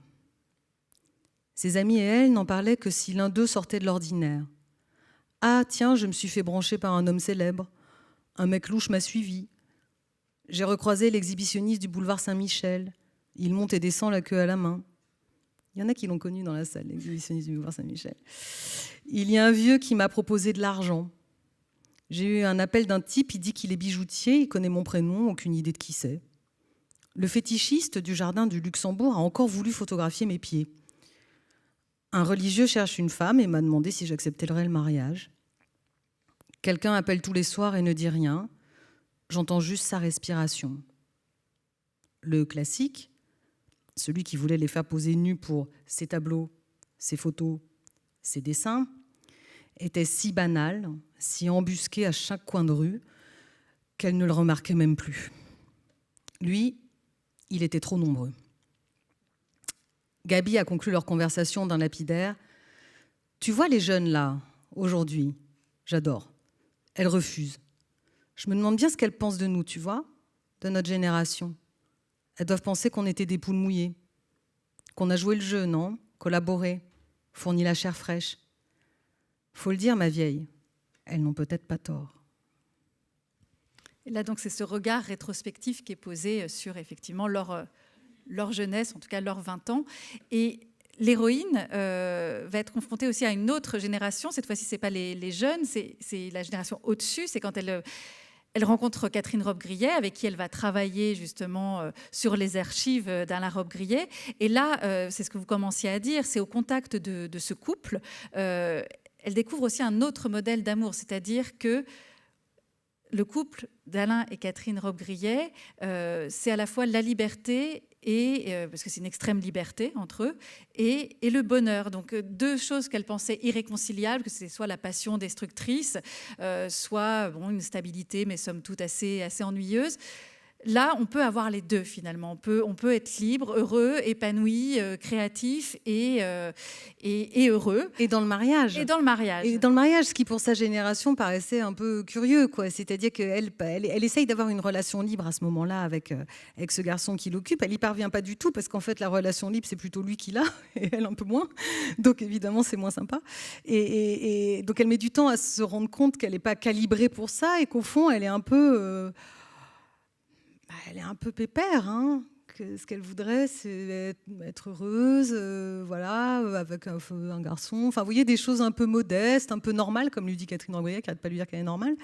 Ses amis et elle n'en parlaient que si l'un d'eux sortait de l'ordinaire. « Ah, tiens, je me suis fait brancher par un homme célèbre. Un mec louche m'a suivi. J'ai recroisé l'exhibitionniste du boulevard Saint-Michel. Il monte et descend la queue à la main. » Il y en a qui l'ont connu dans la salle, l'exhibitionniste du boulevard Saint-Michel. « Il y a un vieux qui m'a proposé de l'argent. J'ai eu un appel d'un type, il dit qu'il est bijoutier, il connaît mon prénom, aucune idée de qui c'est. Le fétichiste du jardin du Luxembourg a encore voulu photographier mes pieds. Un religieux cherche une femme et m'a demandé si j'accepterais le mariage. Quelqu'un appelle tous les soirs et ne dit rien. J'entends juste sa respiration. Le classique, celui qui voulait les faire poser nus pour ses tableaux, ses photos, ses dessins, était si banal, si embusqué à chaque coin de rue, qu'elle ne le remarquait même plus. Lui, il était trop nombreux. Gabi a conclu leur conversation d'un lapidaire. « Tu vois les jeunes là, aujourd'hui, j'adore. Elle refuse. Je me demande bien ce qu'elles pensent de nous, tu vois, de notre génération. Elles doivent penser qu'on était des poules mouillées, qu'on a joué le jeu, non? Collaboré, fourni la chair fraîche. Faut le dire, ma vieille, elles n'ont peut-être pas tort. Et là, donc, c'est ce regard rétrospectif qui est posé sur, effectivement, leur jeunesse, en tout cas, leurs 20 ans. Et l'héroïne va être confrontée aussi à une autre génération. Cette fois-ci, ce n'est pas les jeunes, c'est la génération au-dessus. C'est quand elle rencontre Catherine Robbe-Grillet, avec qui elle va travailler justement sur les archives d'Alain Robbe-Grillet. Et là, c'est ce que vous commenciez à dire, c'est au contact de ce couple, elle découvre aussi un autre modèle d'amour, c'est-à-dire que le couple d'Alain et Catherine Robbe-Grillet, c'est à la fois la liberté, parce que c'est une extrême liberté entre eux, et le bonheur. Donc deux choses qu'elle pensait irréconciliables, que c'est soit la passion destructrice, soit une stabilité, mais somme toute assez ennuyeuse. Là, on peut avoir les deux finalement. On peut être libre, heureux, épanoui, créatif et heureux. Et dans le mariage. Et dans le mariage. Et dans le mariage, ce qui pour sa génération paraissait un peu curieux, quoi. C'est-à-dire qu'elle essaye d'avoir une relation libre à ce moment-là avec ce garçon qui l'occupe. Elle n'y parvient pas du tout parce qu'en fait, la relation libre, c'est plutôt lui qui l'a et elle un peu moins. Donc évidemment, c'est moins sympa. Et donc elle met du temps à se rendre compte qu'elle n'est pas calibrée pour ça et qu'au fond, elle est un peu... elle est un peu pépère, hein, que ce qu'elle voudrait, c'est être heureuse, voilà, avec un garçon. Enfin, vous voyez, des choses un peu modestes, un peu normales, comme lui dit Catherine Robbe-Grillet, qui n'arrête pas de lui dire qu'elle est normale.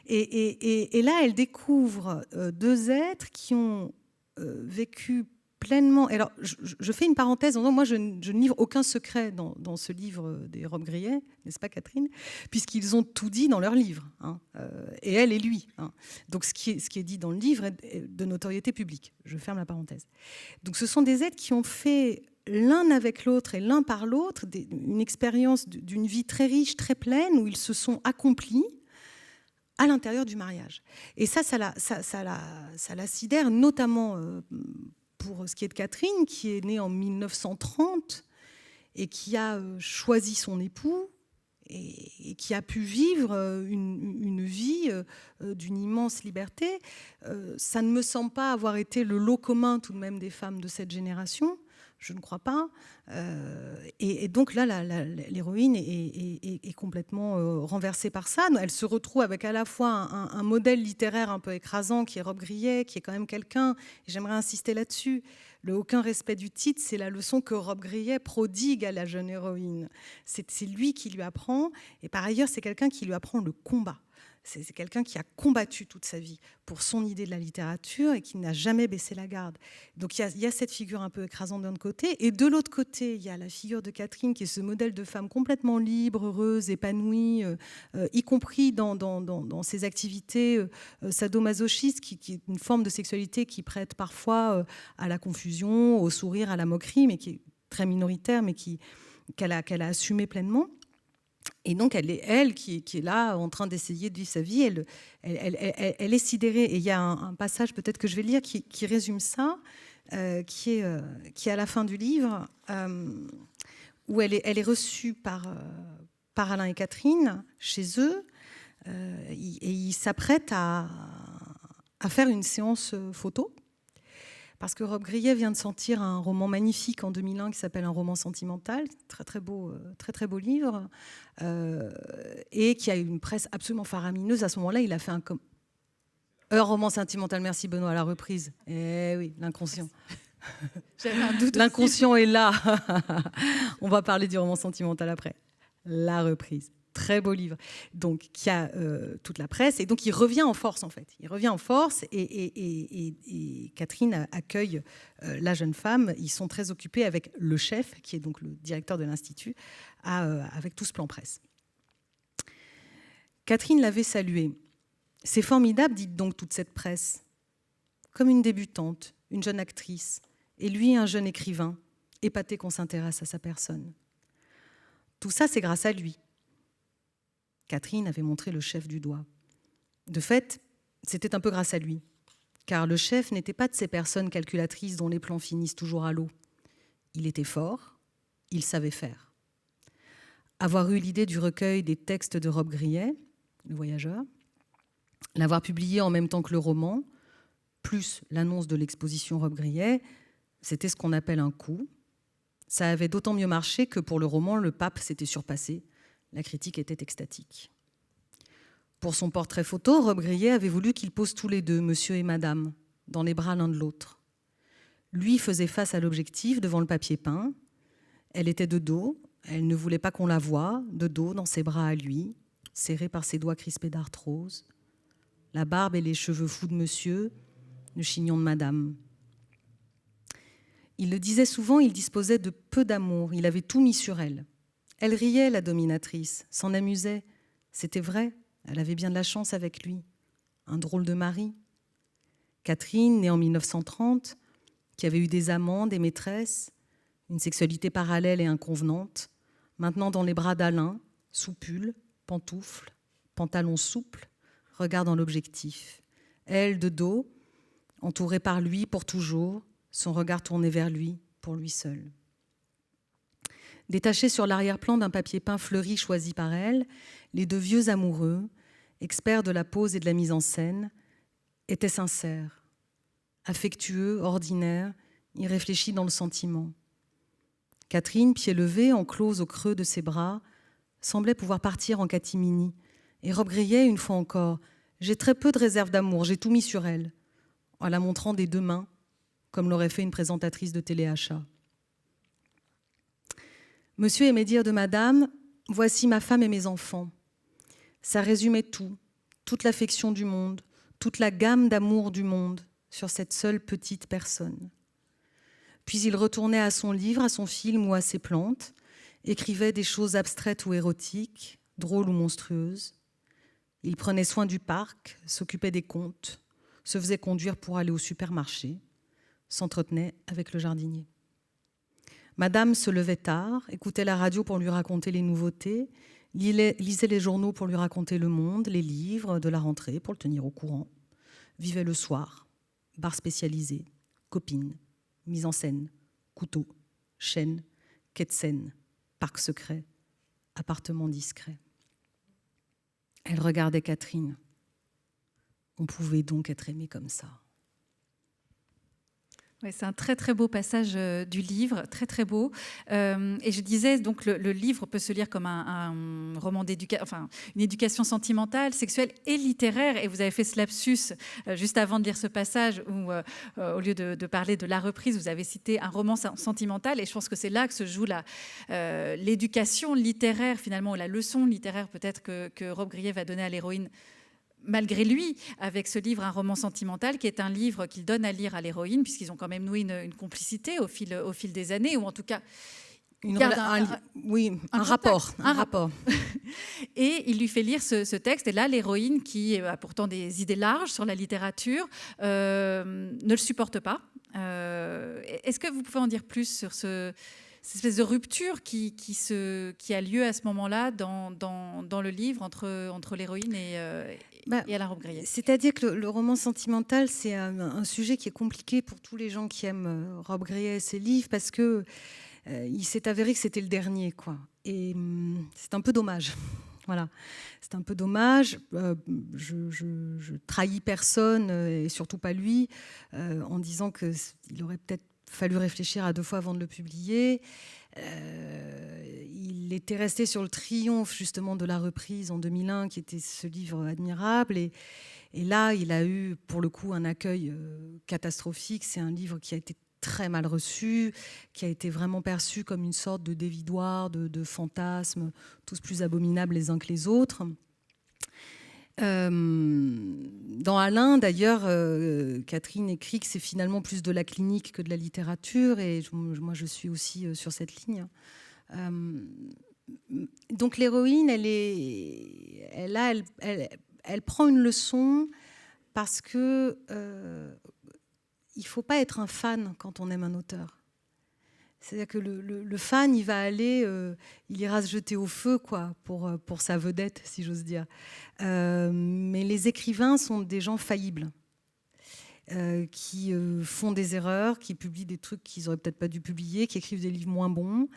Et là, elle découvre deux êtres qui ont vécu pleinement. Alors, je fais une parenthèse. Moi, je ne livre aucun secret dans ce livre des Robbe-Grillet, n'est-ce pas, Catherine? Puisqu'ils ont tout dit dans leur livre, hein, et elle et lui. Hein. Donc, ce qui est dit dans le livre est de notoriété publique. Je ferme la parenthèse. Donc, ce sont des êtres qui ont fait l'un avec l'autre et l'un par l'autre une expérience d'une vie très riche, très pleine, où ils se sont accomplis à l'intérieur du mariage. Et ça la sidère, notamment pour ce qui est de Catherine, qui est née en 1930 et qui a choisi son époux et qui a pu vivre une vie d'une immense liberté. Ça ne me semble pas avoir été le lot commun tout de même des femmes de cette génération. Je ne crois pas. Et donc là, l'héroïne est complètement renversée par ça. Elle se retrouve avec à la fois un modèle littéraire un peu écrasant qui est Robbe-Grillet, qui est quand même quelqu'un, et j'aimerais insister là-dessus, le aucun respect du titre, c'est la leçon que Robbe-Grillet prodigue à la jeune héroïne. C'est lui qui lui apprend, et par ailleurs, c'est quelqu'un qui lui apprend le combat. C'est quelqu'un qui a combattu toute sa vie pour son idée de la littérature et qui n'a jamais baissé la garde. Donc il y a cette figure un peu écrasante d'un côté. Et de l'autre côté, il y a la figure de Catherine qui est ce modèle de femme complètement libre, heureuse, épanouie, y compris dans ses activités sadomasochistes, qui est une forme de sexualité qui prête parfois à la confusion, au sourire, à la moquerie, mais qui est très minoritaire, mais qu'elle a assumé pleinement. Et donc, elle qui est là, en train d'essayer de vivre sa vie, elle est sidérée. Et il y a un passage, peut-être que je vais lire, qui résume ça, qui est à la fin du livre, où elle est reçue par Alain et Catherine, chez eux, et ils s'apprêtent à faire une séance photo. Parce que Robbe-Grillet vient de sortir un roman magnifique en 2001 qui s'appelle Un roman sentimental, très beau livre, et qui a une presse absolument faramineuse. À ce moment-là, il a fait un roman sentimental. Merci Benoît, à la reprise. Eh oui, l'inconscient. J'avais un doute. L'inconscient est là. On va parler du roman sentimental après. La reprise. Très beau livre, donc qui a toute la presse, et donc il revient en force en fait. Il revient en force et Catherine accueille la jeune femme. Ils sont très occupés avec le chef, qui est donc le directeur de l'Institut, avec tout ce plan presse. Catherine l'avait salué. C'est formidable, dit donc toute cette presse. Comme une débutante, une jeune actrice, et lui un jeune écrivain, épaté qu'on s'intéresse à sa personne. Tout ça, c'est grâce à lui. Catherine avait montré le chef du doigt. De fait, c'était un peu grâce à lui, car le chef n'était pas de ces personnes calculatrices dont les plans finissent toujours à l'eau. Il était fort, il savait faire. Avoir eu l'idée du recueil des textes de Robbe-Grillet, le voyageur, L'avoir publié en même temps que le roman, plus l'annonce de l'exposition Robbe-Grillet, c'était ce qu'on appelle un coup. Ça avait d'autant mieux marché que pour le roman, le pape s'était surpassé. La critique était extatique. Pour son portrait photo, Robbe-Grillet avait voulu qu'ils posent tous les deux, monsieur et madame, dans les bras l'un de l'autre. Lui faisait face à l'objectif devant le papier peint. Elle était de dos, elle ne voulait pas qu'on la voie, de dos dans ses bras à lui, serrée par ses doigts crispés d'arthrose. La barbe et les cheveux fous de monsieur, le chignon de madame. Il le disait souvent, il disposait de peu d'amour, il avait tout mis sur elle. Elle riait, la dominatrice, s'en amusait. C'était vrai, elle avait bien de la chance avec lui. Un drôle de mari. Catherine, née en 1930, qui avait eu des amants, des maîtresses, une sexualité parallèle et inconvenante, maintenant dans les bras d'Alain, sous pull, pantoufles, pantalon souple, regard dans l'objectif. Elle, de dos, entourée par lui pour toujours, son regard tourné vers lui, pour lui seul. Détachés sur l'arrière-plan d'un papier peint fleuri choisi par elle, les deux vieux amoureux, experts de la pose et de la mise en scène, étaient sincères, affectueux, ordinaires, irréfléchis dans le sentiment. Catherine, pieds levés, enclose au creux de ses bras, semblait pouvoir partir en catimini. Et Robbe-Grillet, une fois encore, « J'ai très peu de réserve d'amour, j'ai tout mis sur elle », en la montrant des deux mains, comme l'aurait fait une présentatrice de téléachat. Monsieur aimait dire de madame, « Voici ma femme et mes enfants ». Ça résumait tout, toute l'affection du monde, toute la gamme d'amour du monde sur cette seule petite personne. Puis il retournait à son livre, à son film ou à ses plantes, écrivait des choses abstraites ou érotiques, drôles ou monstrueuses. Il prenait soin du parc, s'occupait des comptes, se faisait conduire pour aller au supermarché, s'entretenait avec le jardinier. Madame se levait tard, écoutait la radio pour lui raconter les nouveautés, lisait les journaux pour lui raconter le monde, les livres de la rentrée pour le tenir au courant, vivait le soir, bar spécialisé, copine, mise en scène, couteau, chaîne, quai de Seine, parc secret, appartement discret. Elle regardait Catherine. On pouvait donc être aimé comme ça. Ouais, c'est un très très beau passage du livre, très très beau. Et je disais donc le livre peut se lire comme un roman d'éducation, enfin une éducation sentimentale, sexuelle et littéraire. Et vous avez fait ce lapsus juste avant de lire ce passage où, au lieu de parler de la reprise, vous avez cité un roman sentimental. Et je pense que c'est là que se joue l'éducation littéraire finalement, la leçon littéraire peut-être que Robbe-Grillet va donner à l'héroïne. Malgré lui, avec ce livre, un roman sentimental, qui est un livre qu'il donne à lire à l'héroïne, puisqu'ils ont quand même noué une complicité au fil des années, ou en tout cas... un rapport. Et il lui fait lire ce texte, et là, l'héroïne, qui a pourtant des idées larges sur la littérature, ne le supporte pas. Est-ce que vous pouvez en dire plus sur cette espèce de rupture qui a lieu à ce moment-là dans le livre entre l'héroïne et Alain Robbe-Grillet? C'est-à-dire que le roman sentimental, c'est un sujet qui est compliqué pour tous les gens qui aiment Robbe-Grillet et ses livres, parce que il s'est avéré que c'était le dernier, quoi. Et c'est un peu dommage. Voilà, c'est un peu dommage. Je trahis personne, et surtout pas lui, en disant qu'il aurait peut-être fallu réfléchir à 2 fois avant de le publier. Il était resté sur le triomphe justement de la reprise en 2001, qui était ce livre admirable. Et là, il a eu pour le coup un accueil catastrophique. C'est un livre qui a été très mal reçu, qui a été vraiment perçu comme une sorte de dévidoir, de fantasmes, tous plus abominables les uns que les autres. Dans Alain, d'ailleurs, Catherine écrit que c'est finalement plus de la clinique que de la littérature, et moi je suis aussi sur cette ligne. Donc l'héroïne, elle prend une leçon parce que il ne faut pas être un fan quand on aime un auteur. C'est-à-dire que le fan, il va aller, il ira se jeter au feu, quoi, pour sa vedette, si j'ose dire. Mais les écrivains sont des gens faillibles, qui font des erreurs, qui publient des trucs qu'ils n'auraient peut-être pas dû publier, qui écrivent des livres moins bons.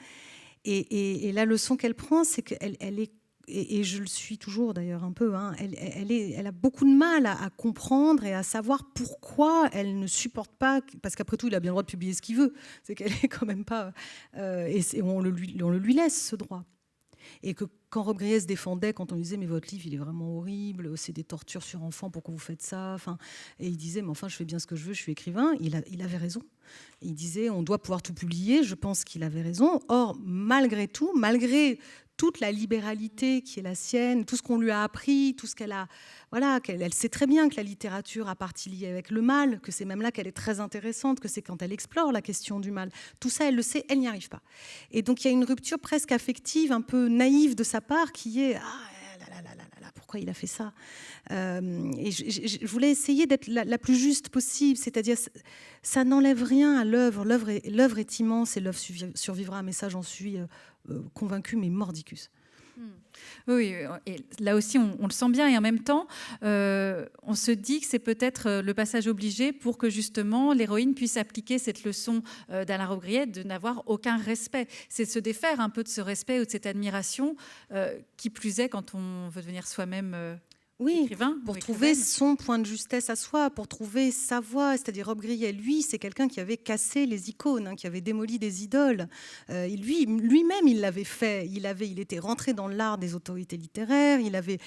Et la leçon qu'elle prend, c'est qu'elle est et je le suis toujours d'ailleurs un peu, hein, elle a beaucoup de mal à comprendre et à savoir pourquoi elle ne supporte pas, parce qu'après tout, il a bien le droit de publier ce qu'il veut, c'est qu'elle est quand même pas... on le lui laisse, ce droit. Et que quand Rob Grillet se défendait, quand on lui disait mais votre livre il est vraiment horrible, c'est des tortures sur enfants, pourquoi vous faites ça, enfin, et il disait mais enfin je fais bien ce que je veux, je suis écrivain, il avait raison. Il disait on doit pouvoir tout publier, je pense qu'il avait raison. Or malgré tout, malgré toute la libéralité qui est la sienne, tout ce qu'on lui a appris, tout ce qu'elle a, voilà, elle sait très bien que la littérature a partie liée avec le mal, que c'est même là qu'elle est très intéressante, que c'est quand elle explore la question du mal. Tout ça, elle le sait, elle n'y arrive pas. Et donc il y a une rupture presque affective, un peu naïve de sa part, qui est pourquoi il a fait ça, et je voulais essayer d'être la plus juste possible, c'est-à-dire ça n'enlève rien à l'œuvre. L'œuvre est immense et l'œuvre survivra, mais ça j'en suis convaincue, mais mordicus. Oui, et là aussi on le sent bien, et en même temps on se dit que c'est peut-être le passage obligé pour que justement l'héroïne puisse appliquer cette leçon d'Alain Robbe-Grillet de n'avoir aucun respect. C'est de se défaire un peu de ce respect ou de cette admiration, qui plus est quand on veut devenir soi-même écrivain. Pour trouver son point de justesse à soi, pour trouver sa voix. C'est-à-dire Robbe-Grillet, lui, c'est quelqu'un qui avait cassé les icônes, hein, qui avait démoli des idoles. Lui-même, il l'avait fait. Il était rentré dans l'art des autorités littéraires. Il avait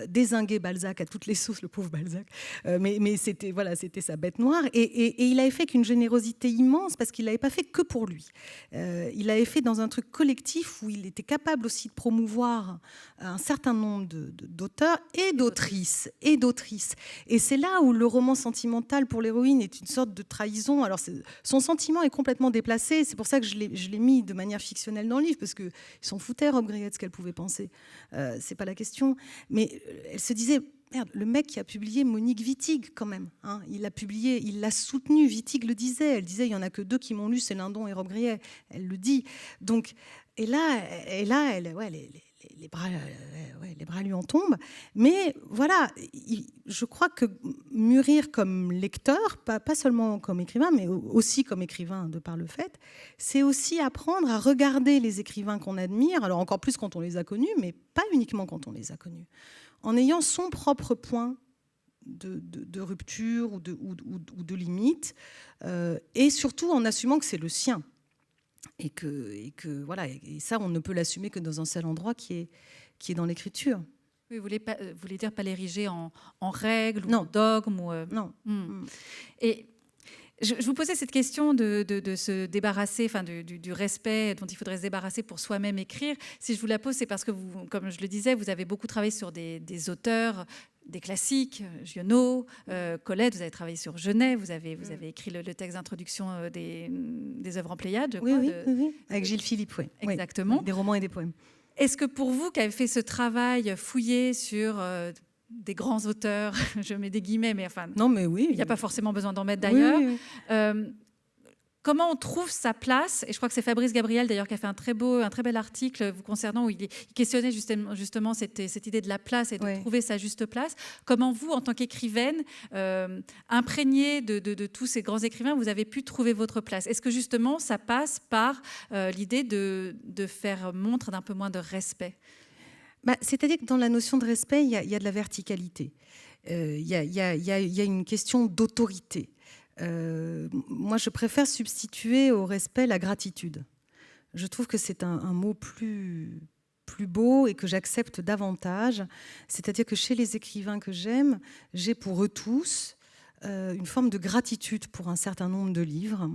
dézingué Balzac à toutes les sauces, le pauvre Balzac. Mais c'était sa bête noire. Et il avait fait qu'une générosité immense, parce qu'il l'avait pas fait que pour lui. Il l'avait fait dans un truc collectif où il était capable aussi de promouvoir un certain nombre d'auteurs et d'autrices. Et c'est là où le roman sentimental pour l'héroïne est une sorte de trahison. Alors son sentiment est complètement déplacé, c'est pour ça que je l'ai mis de manière fictionnelle dans le livre, parce qu'ils s'en foutaient, Robbe-Grillet, de ce qu'elle pouvait penser. C'est pas la question. Mais elle se disait, merde, le mec qui a publié Monique Wittig, quand même, hein, il l'a soutenu, Wittig le disait, elle disait, il n'y en a que 2 qui m'ont lu, c'est Lindon et Robbe-Grillet, elle le dit. Donc, et là les bras lui en tombent. Mais voilà, je crois que mûrir comme lecteur, pas seulement comme écrivain, mais aussi comme écrivain de par le fait, c'est aussi apprendre à regarder les écrivains qu'on admire, alors encore plus quand on les a connus, mais pas uniquement quand on les a connus, en ayant son propre point de rupture ou de limite, et surtout en assumant que c'est le sien. Et que voilà, et ça, on ne peut l'assumer que dans un seul endroit qui est dans l'écriture. Oui, vous voulez dire pas l'ériger en règle ou en dogme ou Non. Et je vous posais cette question de se débarrasser, enfin du respect dont il faudrait se débarrasser pour soi-même écrire. Si je vous la pose, c'est parce que vous, comme je le disais, vous avez beaucoup travaillé sur des auteurs, des classiques, Giono, Colette, vous avez travaillé sur Genet, vous avez écrit le texte d'introduction des œuvres en Pléiade, je crois. Oui. Avec Gilles Philippe, oui. Exactement. Oui, des romans et des poèmes. Est-ce que pour vous, qui avez fait ce travail fouillé sur des grands auteurs, je mets des guillemets, mais enfin, non, mais oui, il n'y a pas forcément besoin d'en mettre d'ailleurs. Oui. Comment on trouve sa place? Et je crois que c'est Fabrice Gabriel d'ailleurs qui a fait un très bel article vous concernant, où il questionnait justement cette idée de la place et de trouver sa juste place. Comment vous, en tant qu'écrivaine, imprégnée de tous ces grands écrivains, vous avez pu trouver votre place? Est-ce que justement ça passe par l'idée de faire montre d'un peu moins de respect? C'est-à-dire que dans la notion de respect, il y a de la verticalité. Il y a une question d'autorité. Moi, je préfère substituer au respect la gratitude. Je trouve que c'est un mot plus beau et que j'accepte davantage. C'est-à-dire que chez les écrivains que j'aime, j'ai pour eux tous une forme de gratitude pour un certain nombre de livres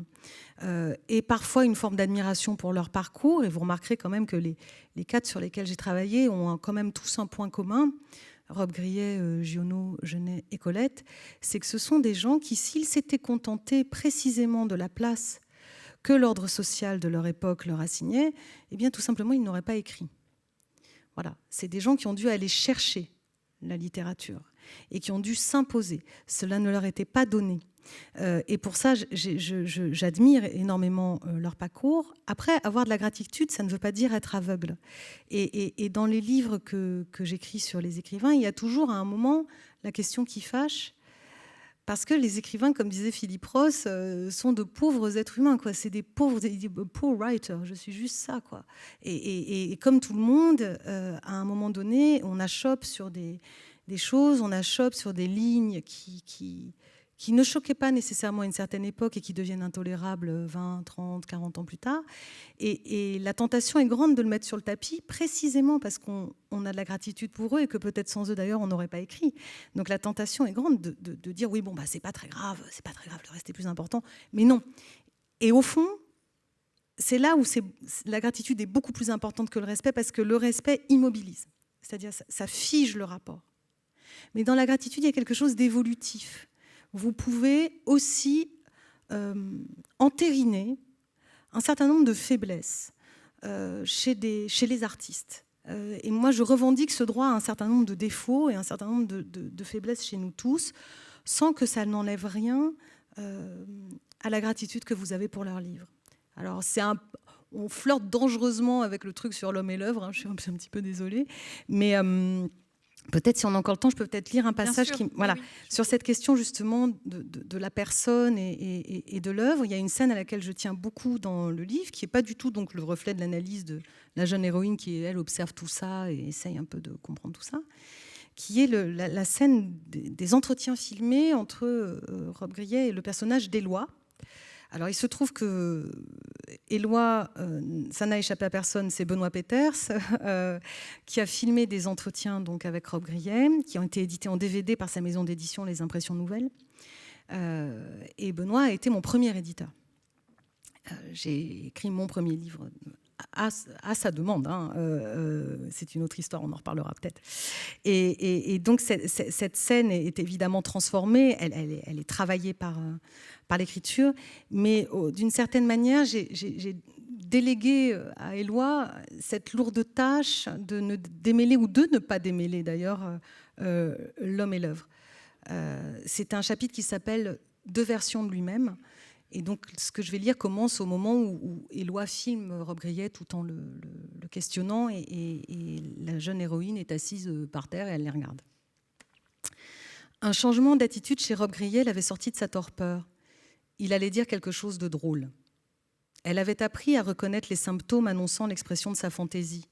et parfois une forme d'admiration pour leur parcours. Et vous remarquerez quand même que les 4 sur lesquels j'ai travaillé ont quand même tous un point commun. Robbe-Grillet, Giono, Genet et Colette, c'est que ce sont des gens qui, s'ils s'étaient contentés précisément de la place que l'ordre social de leur époque leur assignait, eh bien tout simplement ils n'auraient pas écrit. Voilà, c'est des gens qui ont dû aller chercher la littérature et qui ont dû s'imposer. Cela ne leur était pas donné. Et pour ça, j'admire énormément leur parcours. Après, avoir de la gratitude, ça ne veut pas dire être aveugle. Et dans les livres que j'écris sur les écrivains, il y a toujours à un moment la question qui fâche, parce que les écrivains, comme disait Philippe Ross, sont de pauvres êtres humains, quoi. C'est des pauvres, poor writers. Je suis juste ça, quoi. Et comme tout le monde, à un moment donné, on achoppe sur des choses, on achoppe sur des lignes qui ne choquaient pas nécessairement à une certaine époque et qui deviennent intolérables 20, 30, 40 ans plus tard. Et la tentation est grande de le mettre sur le tapis, précisément parce qu'on a de la gratitude pour eux et que peut-être sans eux, d'ailleurs, on n'aurait pas écrit. Donc la tentation est grande de dire, oui, bon, bah, c'est pas très grave, le reste est plus important. Mais non. Et au fond, c'est là où la gratitude est beaucoup plus importante que le respect, parce que le respect immobilise. C'est-à-dire, ça fige le rapport. Mais dans la gratitude, il y a quelque chose d'évolutif. Vous pouvez aussi entériner un certain nombre de faiblesses chez les artistes. Et moi, je revendique ce droit à un certain nombre de défauts et un certain nombre de faiblesses chez nous tous, sans que ça n'enlève rien à la gratitude que vous avez pour leur livre. Alors, on flirte dangereusement avec le truc sur l'homme et l'œuvre, hein, je suis un petit peu désolée, mais... peut-être, si on a encore le temps, je peux peut-être lire un passage sur cette question justement de la personne et de l'œuvre. Il y a une scène à laquelle je tiens beaucoup dans le livre, qui n'est pas du tout donc, le reflet de l'analyse de la jeune héroïne qui, elle, observe tout ça et essaye un peu de comprendre tout ça, qui est la scène des entretiens filmés entre Rob Grillet et le personnage d'Éloi. Alors, il se trouve que Éloi, ça n'a échappé à personne, c'est Benoît Peters, qui a filmé des entretiens donc, avec Rob Grillet, qui ont été édités en DVD par sa maison d'édition Les Impressions Nouvelles. Et Benoît a été mon premier éditeur. J'ai écrit mon premier livre à sa demande. Hein. C'est une autre histoire, on en reparlera peut-être. Et donc, cette scène est évidemment transformée, elle est travaillée par l'écriture, mais d'une certaine manière, j'ai délégué à Éloi cette lourde tâche de ne démêler, ou de ne pas démêler d'ailleurs, l'homme et l'œuvre. C'est un chapitre qui s'appelle « Deux versions de lui-même ». Et donc, ce que je vais lire commence au moment où Éloi filme Rob Grillet tout en le questionnant, et la jeune héroïne est assise par terre et elle les regarde. Un changement d'attitude chez Rob Grillet l'avait sorti de sa torpeur. Il allait dire quelque chose de drôle. Elle avait appris à reconnaître les symptômes annonçant l'expression de sa fantaisie.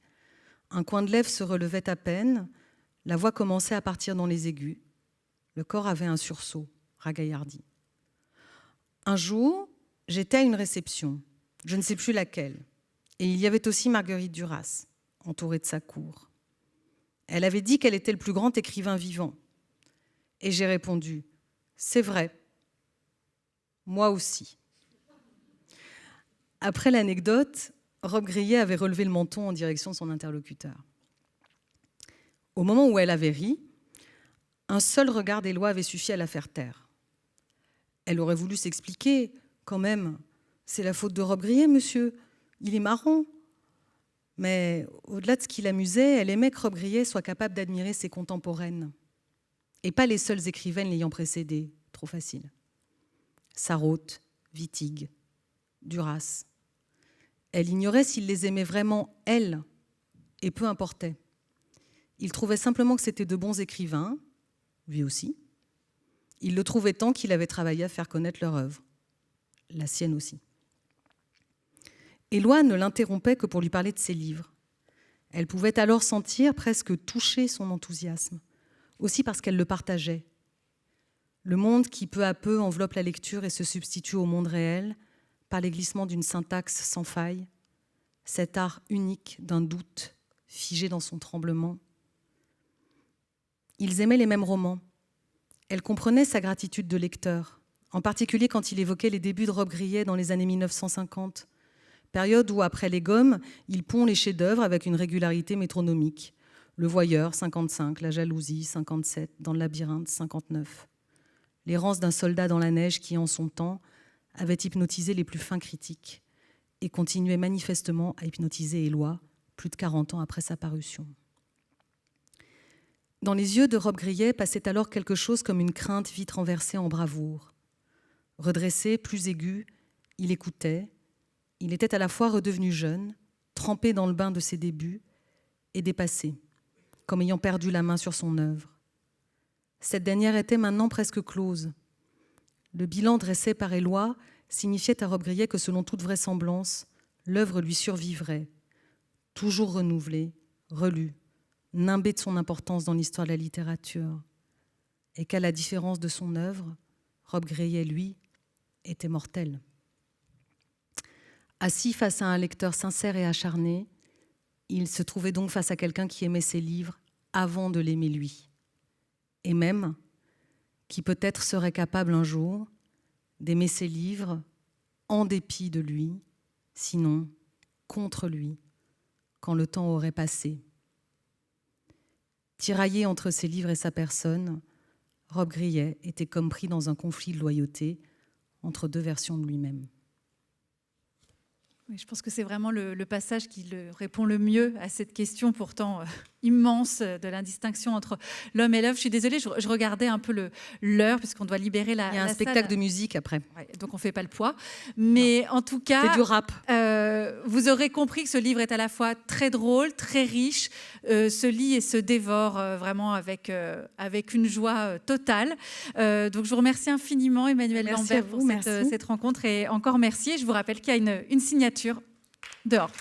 Un coin de lèvre se relevait à peine, la voix commençait à partir dans les aigus. Le corps avait un sursaut, ragaillardi. Un jour, j'étais à une réception, je ne sais plus laquelle, et il y avait aussi Marguerite Duras, entourée de sa cour. Elle avait dit qu'elle était le plus grand écrivain vivant. Et j'ai répondu, c'est vrai, moi aussi. Après l'anecdote, Rob Grillet avait relevé le menton en direction de son interlocuteur. Au moment où elle avait ri, un seul regard d'Éloi avait suffi à la faire taire. Elle aurait voulu s'expliquer, quand même. C'est la faute de Rob Grillet, monsieur. Il est marrant. Mais au-delà de ce qui l'amusait, elle aimait que Rob Grillet soit capable d'admirer ses contemporaines. Et pas les seules écrivaines l'ayant précédé. Trop facile. Sarraute, Wittig, Duras. Elle ignorait s'il les aimait vraiment, elle, et peu importait. Il trouvait simplement que c'était de bons écrivains, lui aussi. Il le trouvait tant qu'il avait travaillé à faire connaître leur œuvre. La sienne aussi. Éloi ne l'interrompait que pour lui parler de ses livres. Elle pouvait alors sentir, presque toucher son enthousiasme, aussi parce qu'elle le partageait. Le monde qui peu à peu enveloppe la lecture et se substitue au monde réel par les glissements d'une syntaxe sans faille, cet art unique d'un doute figé dans son tremblement. Ils aimaient les mêmes romans. Elle comprenait sa gratitude de lecteur, en particulier quand il évoquait les débuts de Rob Grillet dans les années 1950, période où, après Les Gommes, il pond les chefs-d'œuvre avec une régularité métronomique. Le Voyeur, 55, La Jalousie, 57, Dans le Labyrinthe, 59. L'errance d'un soldat dans la neige qui, en son temps, avait hypnotisé les plus fins critiques et continuait manifestement à hypnotiser Éloi, plus de 40 ans après sa parution. Dans les yeux de Rob Grillet passait alors quelque chose comme une crainte vite renversée en bravoure. Redressé, plus aigu, il écoutait. Il était à la fois redevenu jeune, trempé dans le bain de ses débuts, et dépassé, comme ayant perdu la main sur son œuvre. Cette dernière était maintenant presque close. Le bilan dressé par Éloi signifiait à Robbe-Grillet que, selon toute vraisemblance, l'œuvre lui survivrait, toujours renouvelée, relue, nimbée de son importance dans l'histoire de la littérature, et qu'à la différence de son œuvre, Robbe-Grillet, lui, était mortel. Assis face à un lecteur sincère et acharné, il se trouvait donc face à quelqu'un qui aimait ses livres avant de l'aimer lui, et même qui peut-être serait capable un jour d'aimer ses livres en dépit de lui, sinon contre lui, quand le temps aurait passé. Tiraillé entre ses livres et sa personne, Robbe-Grillet était comme pris dans un conflit de loyauté entre deux versions de lui-même. Oui, je pense que c'est vraiment le passage qui répond le mieux à cette question pourtant immense de l'indistinction entre l'homme et l'œuvre. Je suis désolée, je regardais un peu l'heure puisqu'on doit libérer la salle. Il y a un spectacle de musique après. Ouais, donc on ne fait pas le poids. Mais non. En tout cas, c'est du rap. Vous aurez compris que ce livre est à la fois très drôle, très riche, se lit et se dévore vraiment avec une joie totale. Donc je vous remercie infiniment Emmanuelle Lambert pour cette rencontre et encore merci. Et je vous rappelle qu'il y a une signature dehors.